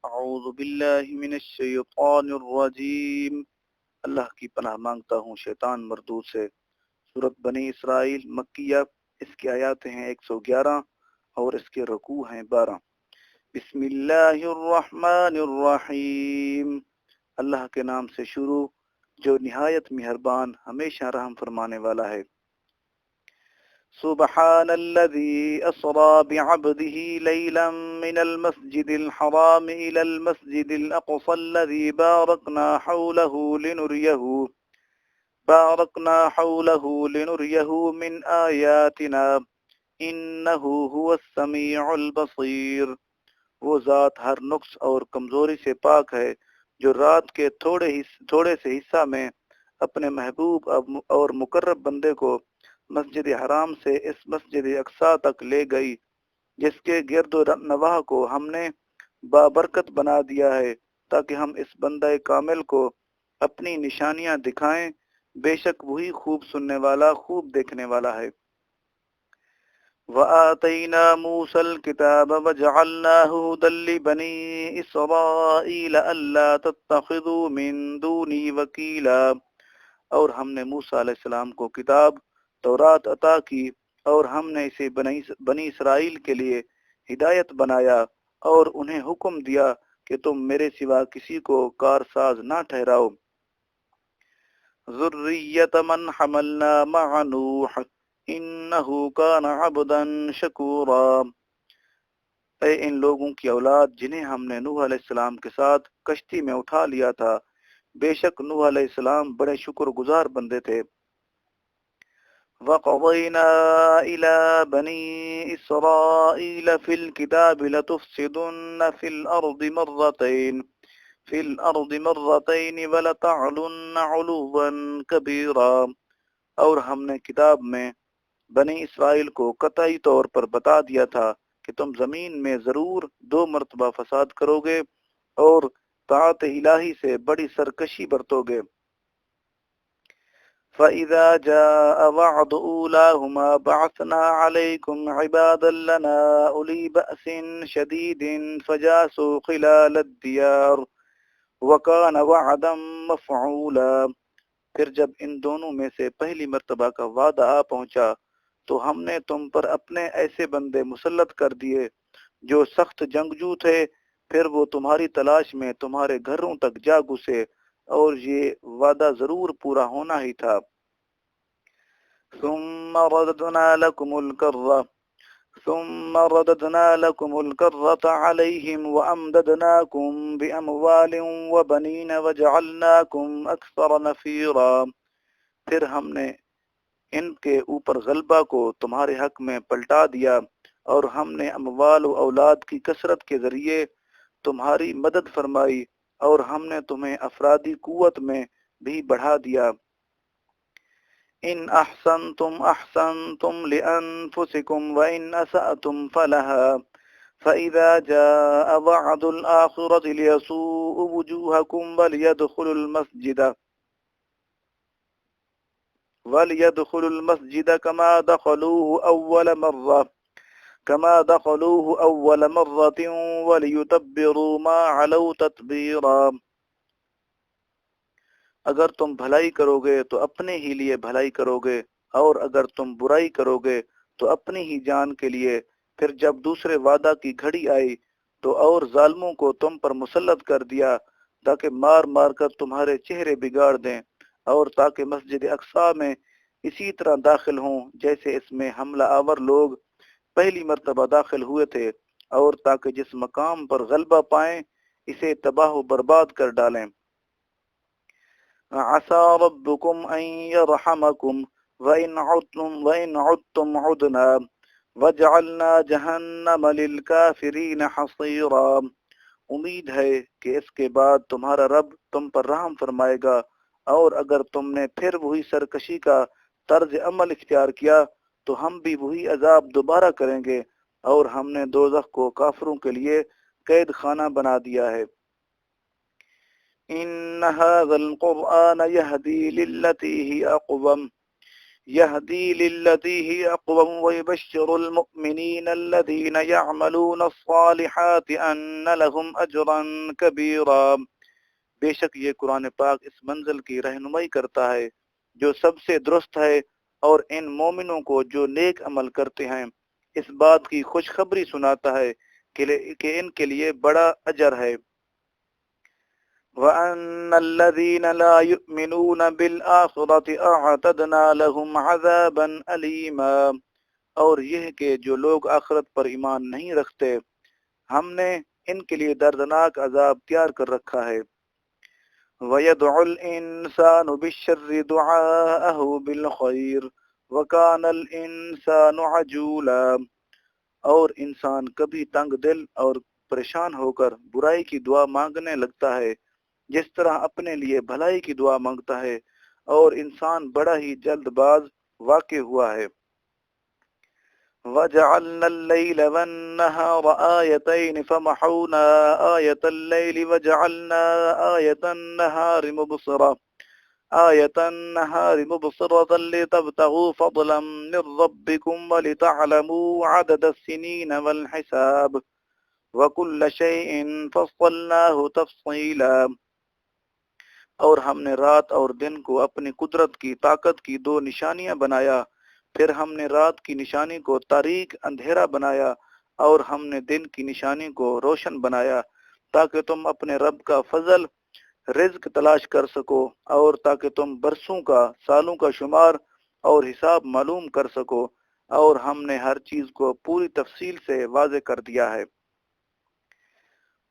اعوذ باللہ من الشیطان الرجیم۔ اللہ کی پناہ مانگتا ہوں شیطان مردود سے۔ سورۃ بنی اسرائیل مکیہ، اس کی آیات ہیں 111 اور اس کے رکوع ہیں 12۔ بسم اللہ الرحمن الرحیم، اللہ کے نام سے شروع جو نہایت مہربان ہمیشہ رحم فرمانے والا ہے۔ سبحان الذي أسرى بعبده ليلا من المسجد الحرام إلى المسجد الأقصى الذي باركنا حوله لنريه من آياتنا إنه هو السميع البصير۔ وہ ذات ہر نقص اور کمزوری سے پاک ہے جو رات کے تھوڑے سے حصہ میں اپنے محبوب اور مقرب بندے کو مسجد حرام سے اس مسجد اقصی تک لے گئی، جس کے گرد و نواح کو ہم نے بابرکت بنا دیا ہے تاکہ ہم اس بندہ کامل کو اپنی نشانیاں دکھائیں۔ بے شک وہی خوب سننے والا خوب دیکھنے والا ہے۔ وَآتَيْنَا مُوسَى الْكِتَابَ وَجَعَلْنَاهُ هُدًى لِّبَنِي إِسْرَائِيلَ أَلَّا تَتَّخِذُوا مِن دُونِي وَكِيلًا، اور ہم نے موسیٰ علیہ السلام کو کتاب تورات عطا کی، اور ہم نے اسے بنی اسرائیل کے لیے ہدایت بنایا، اور انہیں حکم دیا کہ تم میرے سوا کسی کو کارساز نہ ٹھہراؤ۔ ذُرِّيَّةَ مَنْ حَمَلْنَا مَعَ نُوحٍ إِنَّهُ كَانَ عَبْدًا شَكُورًا، اے ان لوگوں کی اولاد جنہیں ہم نے نوح علیہ السلام کے ساتھ کشتی میں اٹھا لیا تھا، بے شک نوح علیہ السلام بڑے شکر گزار بندے تھے۔ وَقَضَيْنَا إِلَى بَنِي إِسْرَائِيلَ فِي الْكِتَابِ لَتُفْسِدُنَّ فِي الْأَرْضِ مَرَّتَيْنِ وَلَتَعْلُنَّ عُلُوًّا كَبِيرًا، اور ہم نے کتاب میں بنی اسرائیل کو قطعی طور پر بتا دیا تھا کہ تم زمین میں ضرور 2 مرتبہ فساد کرو گے اور طاعت الہی سے بڑی سرکشی برتو گے۔ فَإِذَا جَاءَ وَعْدُ أُولَاهُمَا بَعَثْنَا عَلَيْكُمْ عِبَادًا لَّنَا أُولِي بَأْسٍ شَدِيدٍ فَجَاسُوا خِلَالَ الدِّيَارِ وَكَانَ وَعْدًا مَّفْعُولًا۔ پھر جب ان دونوں میں سے پہلی مرتبہ کا وعدہ آ پہنچا تو ہم نے تم پر اپنے ایسے بندے مسلط کر دیے جو سخت جنگجو تھے، پھر وہ تمہاری تلاش میں تمہارے گھروں تک جا گھسے، اور یہ وعدہ ضرور پورا ہونا ہی تھا۔ ثم رددنا لكم الكرة عليهم وأمددناكم بأموال وبنين وجعلناكم أكثر نفيرا، پھر ہم نے ان کے اوپر غلبہ کو تمہارے حق میں پلٹا دیا، اور ہم نے اموال و اولاد کی کثرت کے ذریعے تمہاری مدد فرمائی، اور ہم نے تمہیں افرادی قوت میں بھی بڑھا دیا۔ ان احسنتم احسنتم لانفسکم وان اسأتم فلها فاذا جاء وعد الاخرة ليسوء وجوهكم وليدخلوا المسجد كما دخلوه اول مرة وليتبروا ما علوا تتبيرا۔ اگر تم بھلائی کرو گے تو اپنے ہی لیے بھلائی کرو گے، اور اگر تم برائی کرو گے تو اپنی ہی جان کے لیے۔ پھر جب دوسرے وعدہ کی گھڑی آئی تو اور ظالموں کو تم پر مسلط کر دیا تاکہ مار مار کر تمہارے چہرے بگاڑ دیں، اور تاکہ مسجد اقصی میں اسی طرح داخل ہوں جیسے اس میں حملہ آور لوگ پہلی مرتبہ داخل ہوئے تھے، اور تاکہ جس مقام پر غلبہ پائیں اسے تباہ و برباد کر ڈالیں۔ عَسَى رَبُّكُمْ أَن يَرْحَمَكُمْ وَإِنْ عُدْتُمْ عُدْنَا وَجَعَلْنَا جَهَنَّمَ لِلْكَافِرِينَ حَصِيرًا، امید ہے کہ اس کے بعد تمہارا رب تم پر رحم فرمائے گا، اور اگر تم نے پھر وہی سرکشی کا طرز عمل اختیار کیا تو ہم بھی وہی عذاب دوبارہ کریں گے، اور ہم نے دوزخ کو کافروں کے لیے قید خانہ بنا دیا ہے۔ ان هذا القرآن يهدي للتي هي اقوم يهدي للتي هي أقوم ويبشر المؤمنين الذين يعملون الصالحات أن لهم أجرا كبيرا۔ بے شک یہ قرآن پاک اس منزل کی رہنمائی کرتا ہے جو سب سے درست ہے، اور ان مومنوں کو جو نیک عمل کرتے ہیں اس بات کی خوشخبری سناتا ہے کہ ان کے لیے بڑا اجر ہے۔ وَأَنَّ الَّذِينَ لَا يُؤْمِنُونَ بِالْآخِرَةِ أَعْتَدْنَا لَهُمْ عَذَابًا أَلِيمًا، اور یہ کہ جو لوگ آخرت پر ایمان نہیں رکھتے ہم نے ان کے لیے دردناک عذاب تیار کر رکھا ہے۔ وَيَدْعُ الْإِنسَانُ بِالشَّرِّ دُعَاءَهُ بِالْخَيْرِ وَكَانَ الْإِنسَانُ عَجُولًا، اور انسان کبھی تنگ دل اور پریشان ہو کر برائی کی دعا مانگنے لگتا ہے، جس طرح اپنے لیے بھلائی کی دعا مانگتا ہے، اور انسان بڑا ہی جلد باز واقع ہوا ہے۔ وَجَعَلْنَا اللَّيْلَ وَالنَّهَارَ آيَتَيْنِ فَمَحَوْنَا آيَةَ اللَّيْلِ وَجَعَلْنَا آيَةَ النَّهَارِ مُبْصِرَةً لِتَبْتَغُوا فَضْلًا مِّن رَّبِّكُمْ وَلِتَعْلَمُوا عَدَدَ السِّنِينَ وَالْحِسَابَ وَكُلَّ شَيْءٍ فَصَّلْنَاهُ تَفْصِيلًا، اور ہم نے رات اور دن کو اپنی قدرت کی طاقت کی دو نشانیاں بنایا، پھر ہم نے رات کی نشانی کو تاریک اندھیرا بنایا، اور ہم نے دن کی نشانی کو روشن بنایا، تاکہ تم اپنے رب کا فضل رزق تلاش کر سکو، اور تاکہ تم برسوں کا، سالوں کا شمار اور حساب معلوم کر سکو، اور ہم نے ہر چیز کو پوری تفصیل سے واضح کر دیا ہے۔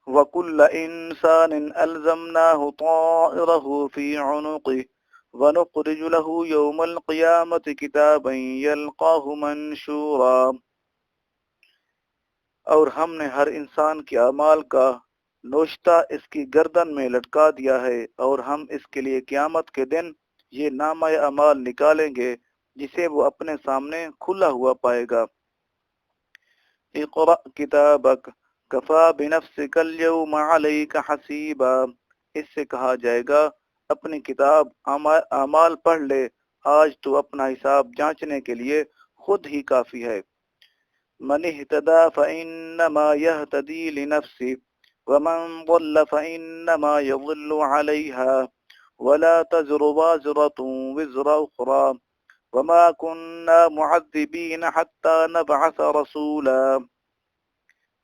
وَكُلَّ إِنسَانٍ أَلْزَمْنَاهُ طَائِرَهُ فِي عُنُقِهِ وَنُخْرِجُ لَهُ يَوْمَ الْقِيَامَةِ كِتَابًا يَلْقَاهُ مَنشُورًا، اور ہم نے ہر انسان کے اعمال کا نوشتہ اس کی گردن میں لٹکا دیا ہے، اور ہم اس کے لیے قیامت کے دن یہ نامہ اعمال نکالیں گے جسے وہ اپنے سامنے کھلا ہوا پائے گا۔ اقرأ کتابک کفا بنفسک اليوم علیک حسیبا، اس سے کہا جائے گا اپنی کتاب اعمال پڑھ لے، آج تو اپنا حساب جانچنے کے لیے خود ہی کافی ہے۔ من اہتدى فإنما يهتدي لنفسه ومن ضل فإنما يضل عليها ولا تزر وازرة وزر أخرى وما كنا معذبين حتى نبعث رسولا،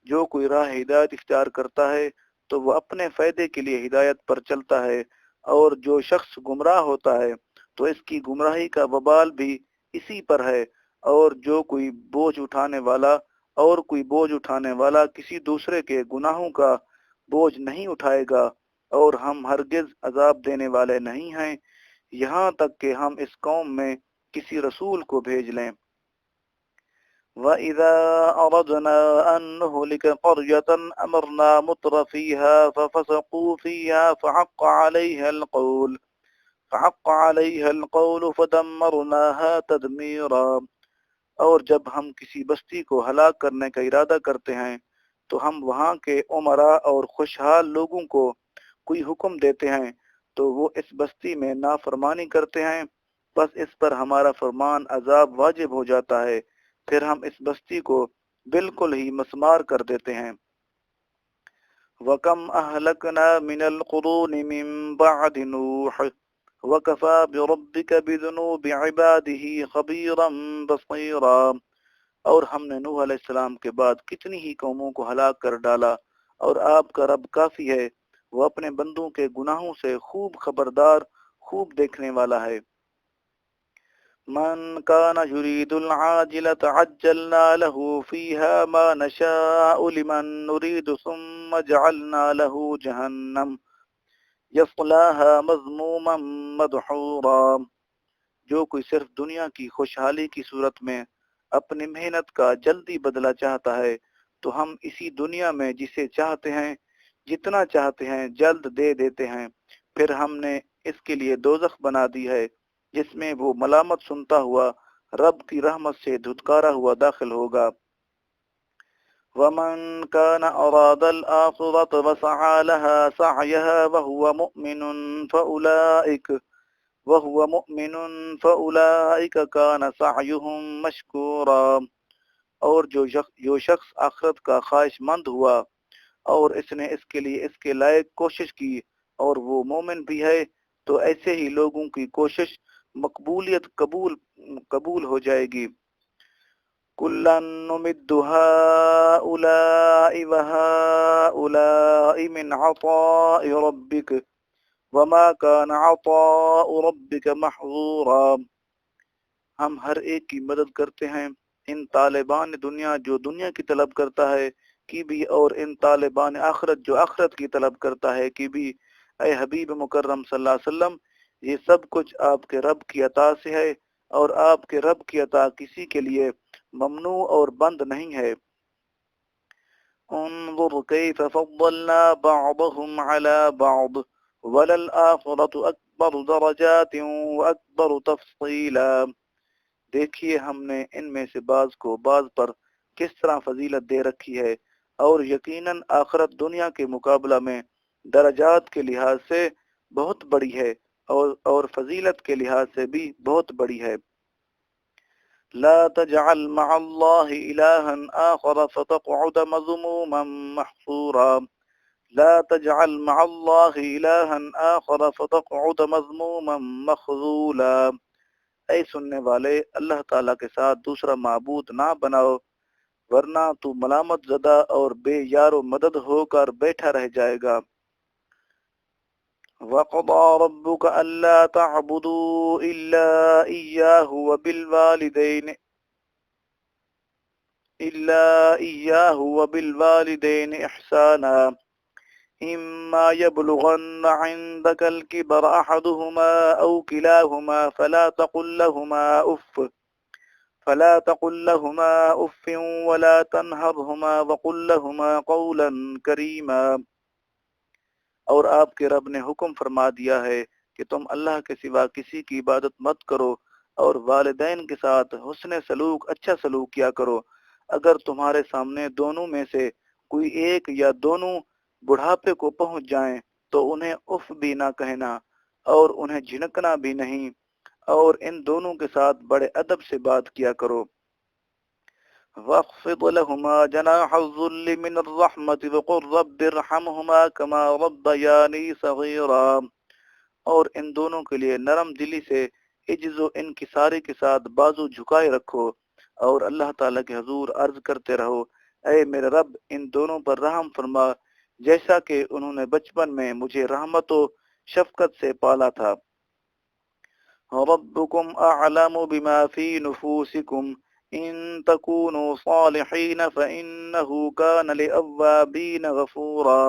جو کوئی راہ ہدایت اختیار کرتا ہے تو وہ اپنے فائدے کے لیے ہدایت پر چلتا ہے، اور جو شخص گمراہ ہوتا ہے تو اس کی گمراہی کا وبال بھی اسی پر ہے، اور کوئی بوجھ اٹھانے والا کسی دوسرے کے گناہوں کا بوجھ نہیں اٹھائے گا، اور ہم ہرگز عذاب دینے والے نہیں ہیں یہاں تک کہ ہم اس قوم میں کسی رسول کو بھیج لیں۔ وَإِذَا أَرَدْنَا أَن نُّهْلِكَ قَرْيَةً أَمَرْنَا مُتْرَ فِيهَا فَفَسَقُوا فِيهَا فَحَقَّ عَلَيْهَا الْقَوْلُ فَدَمَّرْنَاهَا تَدْمِيرًا، اور جب ہم کسی بستی کو ہلاک کرنے کا ارادہ کرتے ہیں تو ہم وہاں کے عمراء اور خوشحال لوگوں کو کوئی حکم دیتے ہیں تو وہ اس بستی میں نافرمانی کرتے ہیں، بس اس پر ہمارا فرمان عذاب واجب ہو جاتا ہے، پھر ہم اس بستی کو بالکل ہی مسمار کر دیتے ہیں۔ وَكَمْ أَهْلَكْنَا مِنَ الْقُرُونِ مِنْ بَعْدِ نُوحٍ وَكَفَى بِرَبِّكَ بِذُنُوبِ عِبَادِهِ خَبِيرًا بَصِيرًا، اور ہم نے نوح علیہ السلام کے بعد کتنی ہی قوموں کو ہلاک کر ڈالا، اور آپ کا رب کافی ہے، وہ اپنے بندوں کے گناہوں سے خوب خبردار، خوب دیکھنے والا ہے۔ من كان يريد العاجلة عجلنا له فيها ما نشاء لمن نريد ثم جعلنا له جهنم يصلاها مذموما مدحورا، جو کوئی صرف دنیا کی خوشحالی کی صورت میں اپنی محنت کا جلدی بدلہ چاہتا ہے تو ہم اسی دنیا میں جسے چاہتے ہیں جتنا چاہتے ہیں جلد دے دیتے ہیں، پھر ہم نے اس کے لیے دوزخ بنا دی ہے جس میں وہ ملامت سنتا ہوا رب کی رحمت سے دھتکارا ہوا داخل ہوگا۔ وَمَن كَانَ أَرَادَ الْآخِرَةَ وَسَعَى لَهَا سَعْيَهَا وَهُوَ مُؤْمِنٌ فَأُولَئِكَ وهو مؤمن فأولئك كان سعيهم مشكورا، اور جو شخص آخرت کا خواہش مند ہوا اور اس نے اس کے لیے اس کے لائق کوشش کی اور وہ مومن بھی ہے، تو ایسے ہی لوگوں کی کوشش قبول ہو جائے گی۔ كُلًّا نُمِدُّ هَٰؤُلَاءِ وَهَٰؤُلَاءِ مِنْ عَطَاءِ رَبِّكَ وَمَا كَانَ عَطَاءُ رَبِّكَ مَحْظُورًا۔ ہم ہر ایک کی مدد کرتے ہیں، ان طالبان دنیا جو دنیا کی طلب کرتا ہے کی بھی، اور ان طالبان آخرت جو آخرت کی طلب کرتا ہے کی بھی۔ اے حبیب مکرم صلی اللہ علیہ وسلم، یہ سب کچھ آپ کے رب کی عطا سے ہے، اور آپ کے رب کی عطا کسی کے لیے ممنوع اور بند نہیں ہے۔ انظر کیف فضلنا بعضهم على بعض وللآخرة اکبر درجات واکبر تفصیلا۔ دیکھیے ہم نے ان میں سے بعض کو بعض پر کس طرح فضیلت دے رکھی ہے، اور یقیناً آخرت دنیا کے مقابلہ میں درجات کے لحاظ سے بہت بڑی ہے، اور فضیلت کے لحاظ سے بھی بہت بڑی ہے۔ لا تجعل مع اللہ الہا آخر فتقعد مذموما محصورا۔ لا تجعل مع اللہ الہا آخر فتقعد مذموما مخذولا۔ اے سننے والے، اللہ تعالیٰ کے ساتھ دوسرا معبود نہ بناؤ، ورنہ تو ملامت زدہ اور بے یار و مدد ہو کر بیٹھا رہ جائے گا۔ وَقَضَىٰ رَبُّكَ أَلَّا تَعْبُدُوا إِلَّا إِيَّاهُ وَبِالْوَالِدَيْنِ إِحْسَانًا إِمَّا يَبْلُغَنَّ عِندَكَ الْكِبَرَ أَحَدُهُمَا أَوْ كِلَاهُمَا فلا تقل لهما اف ولا تنهرهما وقل لهما قولا کریما۔ اور آپ کے رب نے حکم فرما دیا ہے کہ تم اللہ کے سوا کسی کی عبادت مت کرو، اور والدین کے ساتھ حسن سلوک اچھا سلوک کیا کرو۔ اگر تمہارے سامنے دونوں میں سے کوئی ایک یا دونوں بڑھاپے کو پہنچ جائیں تو انہیں اف بھی نہ کہنا اور انہیں جھنکنا بھی نہیں، اور ان دونوں کے ساتھ بڑے ادب سے بات کیا کرو۔ وَاخْفِضْ لَهُمَا جَنَاحَ الذُّلِّ مِنَ الرَّحْمَةِ وَقُلْ رَبِّ ارْحَمْهُمَا كَمَا رَبَّيَانِي صَغِيرًا۔ اور ان دونوں کے لیے نرم دلی سے عجز و انکساری کے ساتھ بازو جھکائے رکھو، اور اللہ تعالیٰ کے حضور عرض کرتے رہو، اے میرے رب ان دونوں پر رحم فرما جیسا کہ انہوں نے بچپن میں مجھے رحمت و شفقت سے پالا تھا۔ ربکم اعلم بما فی نفوسکم ان تکونوا صالحین فانہ کان للأوابین غفورا۔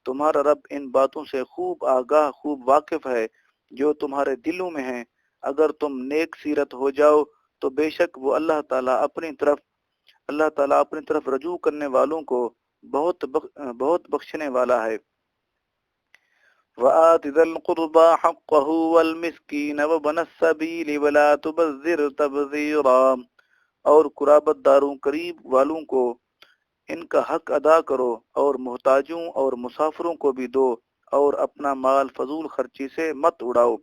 تمہارا رب ان باتوں سے خوب آگاہ، خوب واقف ہے جو تمہارے دلوں میں ہیں۔ اگر تم نیک سیرت ہو جاؤ تو بے شک وہ اللہ تعالیٰ اپنی طرف رجوع کرنے والوں کو بہت بخشنے والا ہے۔ وَآتِ ذَا الْقُرْبَى حَقَّهُ وَالْمِسْكِينَ وَابْنَ السَّبِيلِ وَلَا تُبَذِّرْ تَبْذِيرًا۔ اور قرابت داروں قریب والوں کو ان کا حق ادا کرو، اور محتاجوں اور مسافروں کو بھی دو، اور اپنا مال فضول خرچی سے مت اڑاؤ۔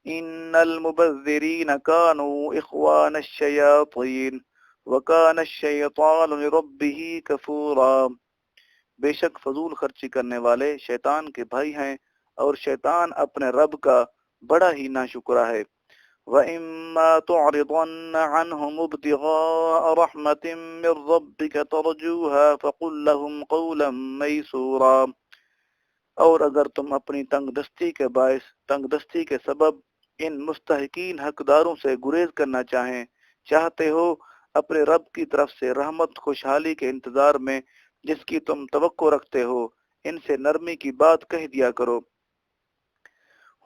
ان المبذرین کانوا اخوان الشیاطین وکان الشیطان لربہ کفورا۔ بے شک فضول خرچی کرنے والے شیطان کے بھائی ہیں، اور شیطان اپنے رب کا بڑا ہی ناشکرا ہے۔ وَإِمَّا تُعْرِضَنَّ عَنْهُمُ ابْتِغَاءَ رَحْمَةٍ مِّن رَّبِّكَ تَرْجُوهَا فَقُل لَّهُمْ قَوْلًا مَّيْسُورًا۔ اور اگر تم اپنی تنگ دستی کے سبب ان مستحقین حقداروں سے گریز کرنا چاہتے ہو، اپنے رب کی طرف سے رحمت خوشحالی کے انتظار میں جس کی تم توقع رکھتے ہو، ان سے نرمی کی بات کہہ دیا کرو۔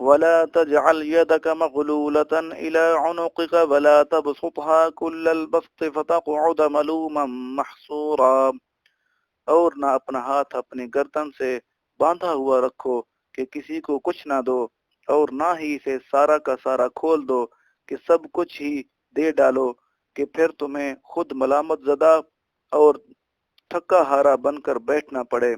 وَلَا تَجْعَلْ يَدَكَ مَغْلُولَةً إِلَىٰ عُنُقِكَ وَلَا تَبْسُطْهَا كُلَّ الْبَسْطِ فَتَقْعُدَ مَلُومًا مَّحْسُورًا۔ اور نہ اپنا ہاتھ اپنی گردن سے باندھا ہوا رکھو کہ کسی کو کچھ نہ دو، اور نہ ہی اسے سارا کا سارا کھول دو کہ سب کچھ ہی دے ڈالو، کہ پھر تمہیں خود ملامت زدہ اور تھکا ہارا بن کر بیٹھنا پڑے۔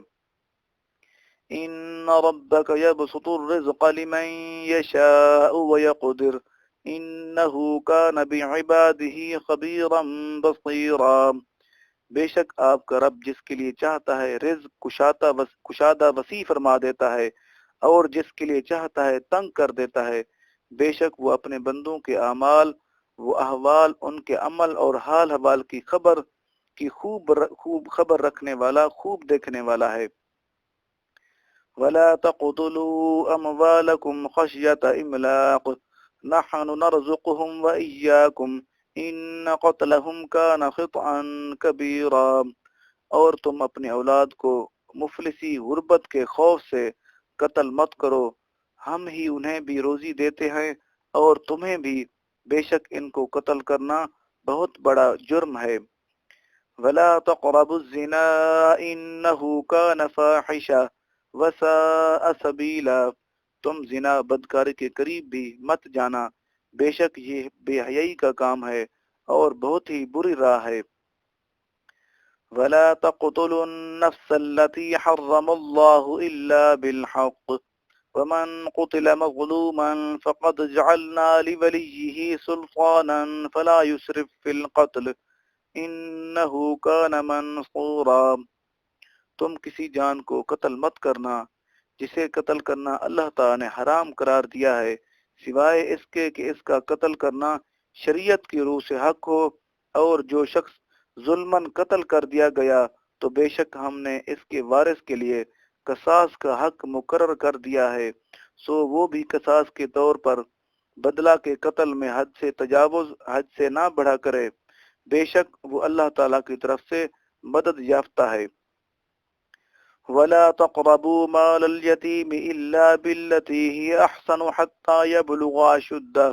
إن ربك يبسط الرزق لمن يشاء ويقدر إنه كان بعباده خبيرا بصيرا۔ بے شک آپ کا رب جس کے لیے چاہتا ہے رزق کشادہ وسیع فرما دیتا ہے، اور جس کے لیے چاہتا ہے تنگ کر دیتا ہے۔ بے شک وہ اپنے بندوں کے اعمال، وہ احوال، ان کے عمل اور حال حوال کی خبر کی خوب خبر رکھنے والا، خوب دیکھنے والا ہے۔ وَلَا تَقْتُلُوا أَمْوَالَكُمْ خَشْيَةَ إِمْلَاقٍ نَحْنُ نَرْزُقُهُمْ وَإِيَّاكُمْ إِنَّ قَتْلَهُمْ كَانَ خِطْئًا كَبِيرًا، اور تم اپنی اولاد کو مفلسی غربت کے خوف سے قتل مت کرو، ہم ہی انہیں بھی روزی دیتے ہیں اور تمہیں بھی، بے شک ان کو قتل کرنا بہت بڑا جرم ہے۔ وَلَا تَقْرَبُوا الزِّنَا إِنَّهُ كَانَ فَاحِشَةً وَسَاءَ سَبِيلًا، تم زنا بدکاری کے قریب بھی مت جانا، بے شک یہ بے حیائی کا کام ہے اور بہت ہی بری راہ ہے۔ وَلَا تَقْتُلُوا النَّفْسَ الَّتِي حَرَّمَ اللَّهُ إِلَّا بِالْحَقِّ وَمَنْ قُتِلَ مَظْلُومًا فَقَدْ جَعَلْنَا لِوَلِيِّهِ سُلْطَانًا فَلَا يُسْرِفْ فِي الْقَتْلِ إِنَّهُ كَانَ مَنْصُورًا، تم کسی جان کو قتل مت کرنا جسے قتل کرنا اللہ تعالی نے حرام قرار دیا ہے، سوائے اس کے کہ اس کا قتل کرنا شریعت کی روح سے حق ہو، اور جو شخص ظلماً قتل کر دیا گیا تو بے شک ہم نے اس کے وارث کے لیے قصاص کا حق مقرر کر دیا ہے، سو وہ بھی قصاص کے طور پر بدلہ کے قتل میں حد سے نہ بڑھا کرے، بے شک وہ اللہ تعالیٰ کی طرف سے مدد یافتہ ہے۔ وَلَا تَقْرَبُوا مَالَ الْيَتِيمِ إِلَّا بِالَّتِي هِيَ أَحْسَنُ حَتَّى يَبْلُغَ أَشُدَّهُ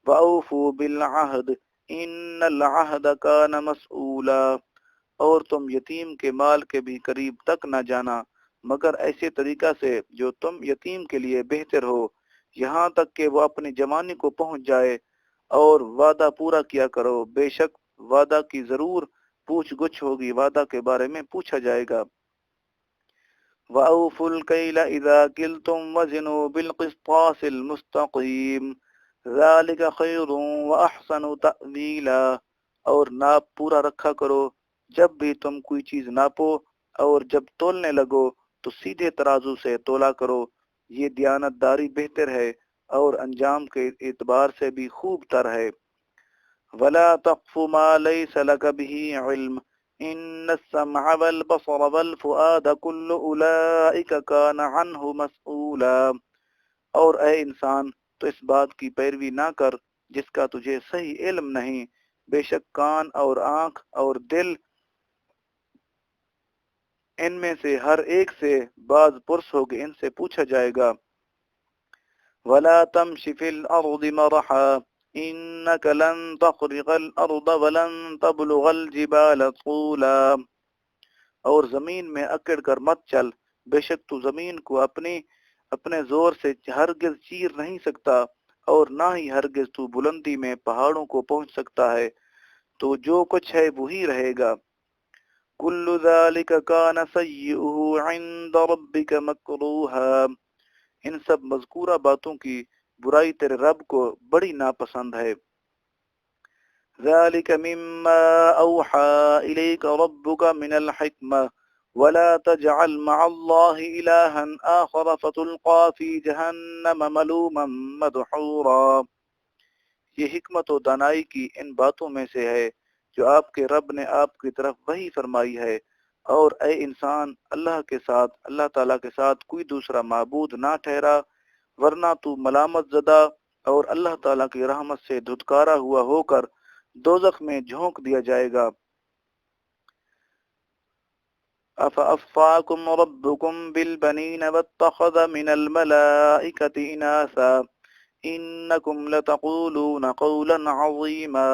وَأَوْفُوا بِالْعَهْدِ إِنَّ الْعَهْدَ كَانَ مَسْئُولًا، اور تم یتیم کے مال کے بھی قریب تک نہ جانا مگر ایسے طریقہ سے جو تم یتیم کے لیے بہتر ہو، یہاں تک کہ وہ اپنی جوانی کو پہنچ جائے، اور وعدہ پورا کیا کرو، بے شک وعدہ کی ضرور پوچھ گچھ ہوگی، وعدہ کے بارے میں پوچھا جائے گا۔ وَأَوْفُوا الْكَيْلَ إِذَا كِلْتُمْ وَزِنُوا بِالْقِسْطَاسِ الْمُسْتَقِيمِ ذَلِكَ خَيْرٌ وَأَحْسَنُ تَأْوِيلًا، اور ناپ پورا رکھا کرو جب بھی تم کوئی چیز ناپو، اور جب تولنے لگو تو سیدھے ترازو سے تولا کرو، یہ دیانت داری بہتر ہے اور انجام کے اعتبار سے بھی خوب تر ہے۔ وَلَا تَقْفُ مَا لَيْسَ لَكَ بِهِ عِلْمٌ إِنَّ السَّمْعَ وَالْبَصَرَ وَالْفُؤَادَ كُلُّ أُولَئِكَ كَانَ عَنْهُ مَسْئُولًا، اور اے انسان تو اس بات کی پیروی نہ کر جس کا تجھے صحیح علم نہیں، بے شک کان اور آنکھ اور دل، ان میں سے ہر ایک سے باز پرس ہوگے، ان سے پوچھا جائے گا۔ وَلَا تَمْشِ فِي الْأَرْضِ مَرَحًا إِنَّكَ لَن تَخْرِقَ الْأَرْضَ وَلَن تَبْلُغَ الْجِبَالَ طُولًا، اور زمین میں اکڑ کر مت چل، بے شک تو زمین کو اپنے زور سے ہرگز چیر نہیں سکتا، اور نہ ہی ہرگز تو بلندی میں پہاڑوں کو پہنچ سکتا ہے، تو جو کچھ ہے وہی رہے گا۔ كُلُّ ذَلِكَ كَانَ سَيِّئُهُ عِندَ رَبِّكَ مَكْرُوهًا، ان سب مذکورہ باتوں کی برائی تیرے رب کو بڑی ناپسند ہے۔ ذَلِكَ مِمَّا أَوْحَى إِلَيْكَ رَبُّكَ مِنَ الْحِكْمَةِ وَلَا تَجْعَلْ مَعَ اللَّهِ إِلَٰهًا آخَرَ فَتُلْقَىٰ فِي جَهَنَّمَ مَلُومًا مَدْحُورًا، یہ حکمت و دانائی کی ان باتوں میں سے ہے جو آپ کے رب نے آپ کی طرف وحی فرمائی ہے، اور اے انسان اللہ تعالیٰ کے ساتھ کوئی دوسرا معبود نہ ٹھہرا، ورنہ تو ملامت زدہ اور اللہ تعالیٰ کی رحمت سے دھتکارا ہوا ہو کر دوزخ میں جھونک دیا جائے گا۔ أَفَأَصْفَاكُمْ رَبُّكُمْ بِالْبَنِينَ وَاتَّخَذَ مِنَ الْمَلَائِكَةِ إِنَاثًا إِنَّكُمْ لَتَقُولُونَ قَوْلًا عَظِيمًا،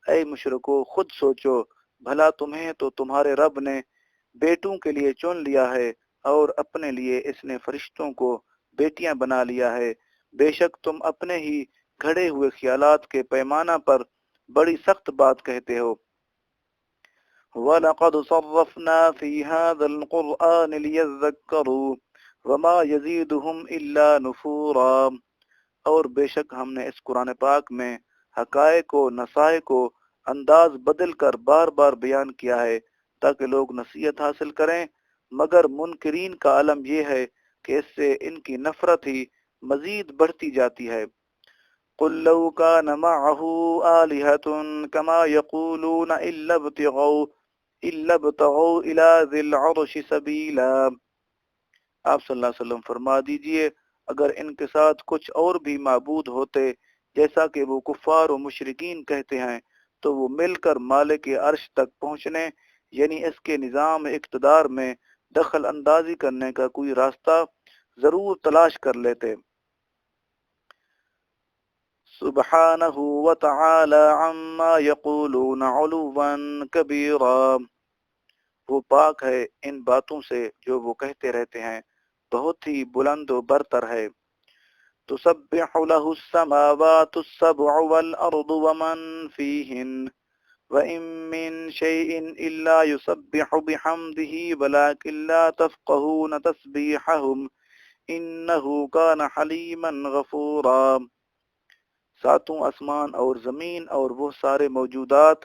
اے مشرکو خود سوچو، بھلا تمہیں تو تمہارے رب نے بیٹوں کے لیے چن لیا ہے، اور اپنے لیے اس نے فرشتوں کو بیٹیاں بنا لیا ہے، بے شک تم اپنے ہی گھڑے ہوئے خیالات کے پیمانہ پر بڑی سخت بات کہتے ہو۔ وَلَقَدْ صَرَّفْنَا فِي هَذَا الْقُرْآنِ لِيَذَّكَّرُوا وما یزیدہم الا نفورا، اور بے شک ہم نے اس قرآن پاک میں حقائق و نصائح کو انداز بدل کر بار بار بیان کیا ہے تاکہ لوگ نصیحت حاصل کریں، مگر منکرین کا عالم یہ ہے کہ اس سے ان کی نفرت ہی مزید بڑھتی جاتی ہے۔ قل لو كان معه آلهة كما يقولون إلا ابتغوا إلى ذي العرش سبيلا، آپ صلی اللہ علیہ وسلم فرما دیجئے اگر ان کے ساتھ کچھ اور بھی معبود ہوتے جیسا کہ وہ کفار و مشرکین کہتے ہیں تو وہ مل کر مالک عرش تک پہنچنے، یعنی اس کے نظام اقتدار میں دخل اندازی کرنے کا کوئی راستہ ضرور تلاش کر لیتے۔ سبحانہ وتعالی عما یقولون علوا کبیرا، وہ پاک ہے ان باتوں سے جو وہ کہتے رہتے ہیں، بہت ہی بلند و برتر ہے۔ تسبح له السماوات السبع والأرض ومن فيهن وَإِن مِّن شَيْءٍ إِلَّا يُسَبِّحُ بِحَمْدِهِ وَلَكِن لَّا تَفْقَهُونَ تَسْبِيحَهُمْ إِنَّهُ كَانَ حَلِيمًا غَفُورًا، ساتوں آسمان اور زمین اور وہ سارے موجودات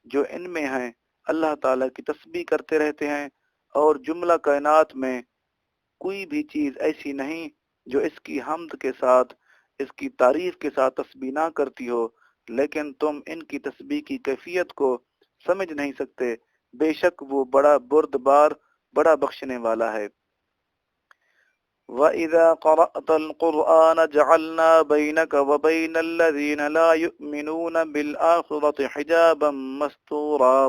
جو ان میں ہیں اللہ تعالیٰ کی تسبیح کرتے رہتے ہیں، اور جملہ کائنات میں کوئی بھی چیز ایسی نہیں جو اس کی حمد کے ساتھ، اس کی تعریف کے ساتھ تسبیح نہ کرتی ہو، لیکن تم ان کی تسبیح کی کیفیت کو سمجھ نہیں سکتے، بے شک وہ بڑا بردبار، بڑا بخشنے والا ہے۔ وَإِذَا قَرَأْتَ الْقُرْآنَ جَعَلْنَا بَيْنَكَ وَبَيْنَ الَّذِينَ لَا يُؤْمِنُونَ بِالْآخِرَةِ حِجَابًا مَسْتُورًا،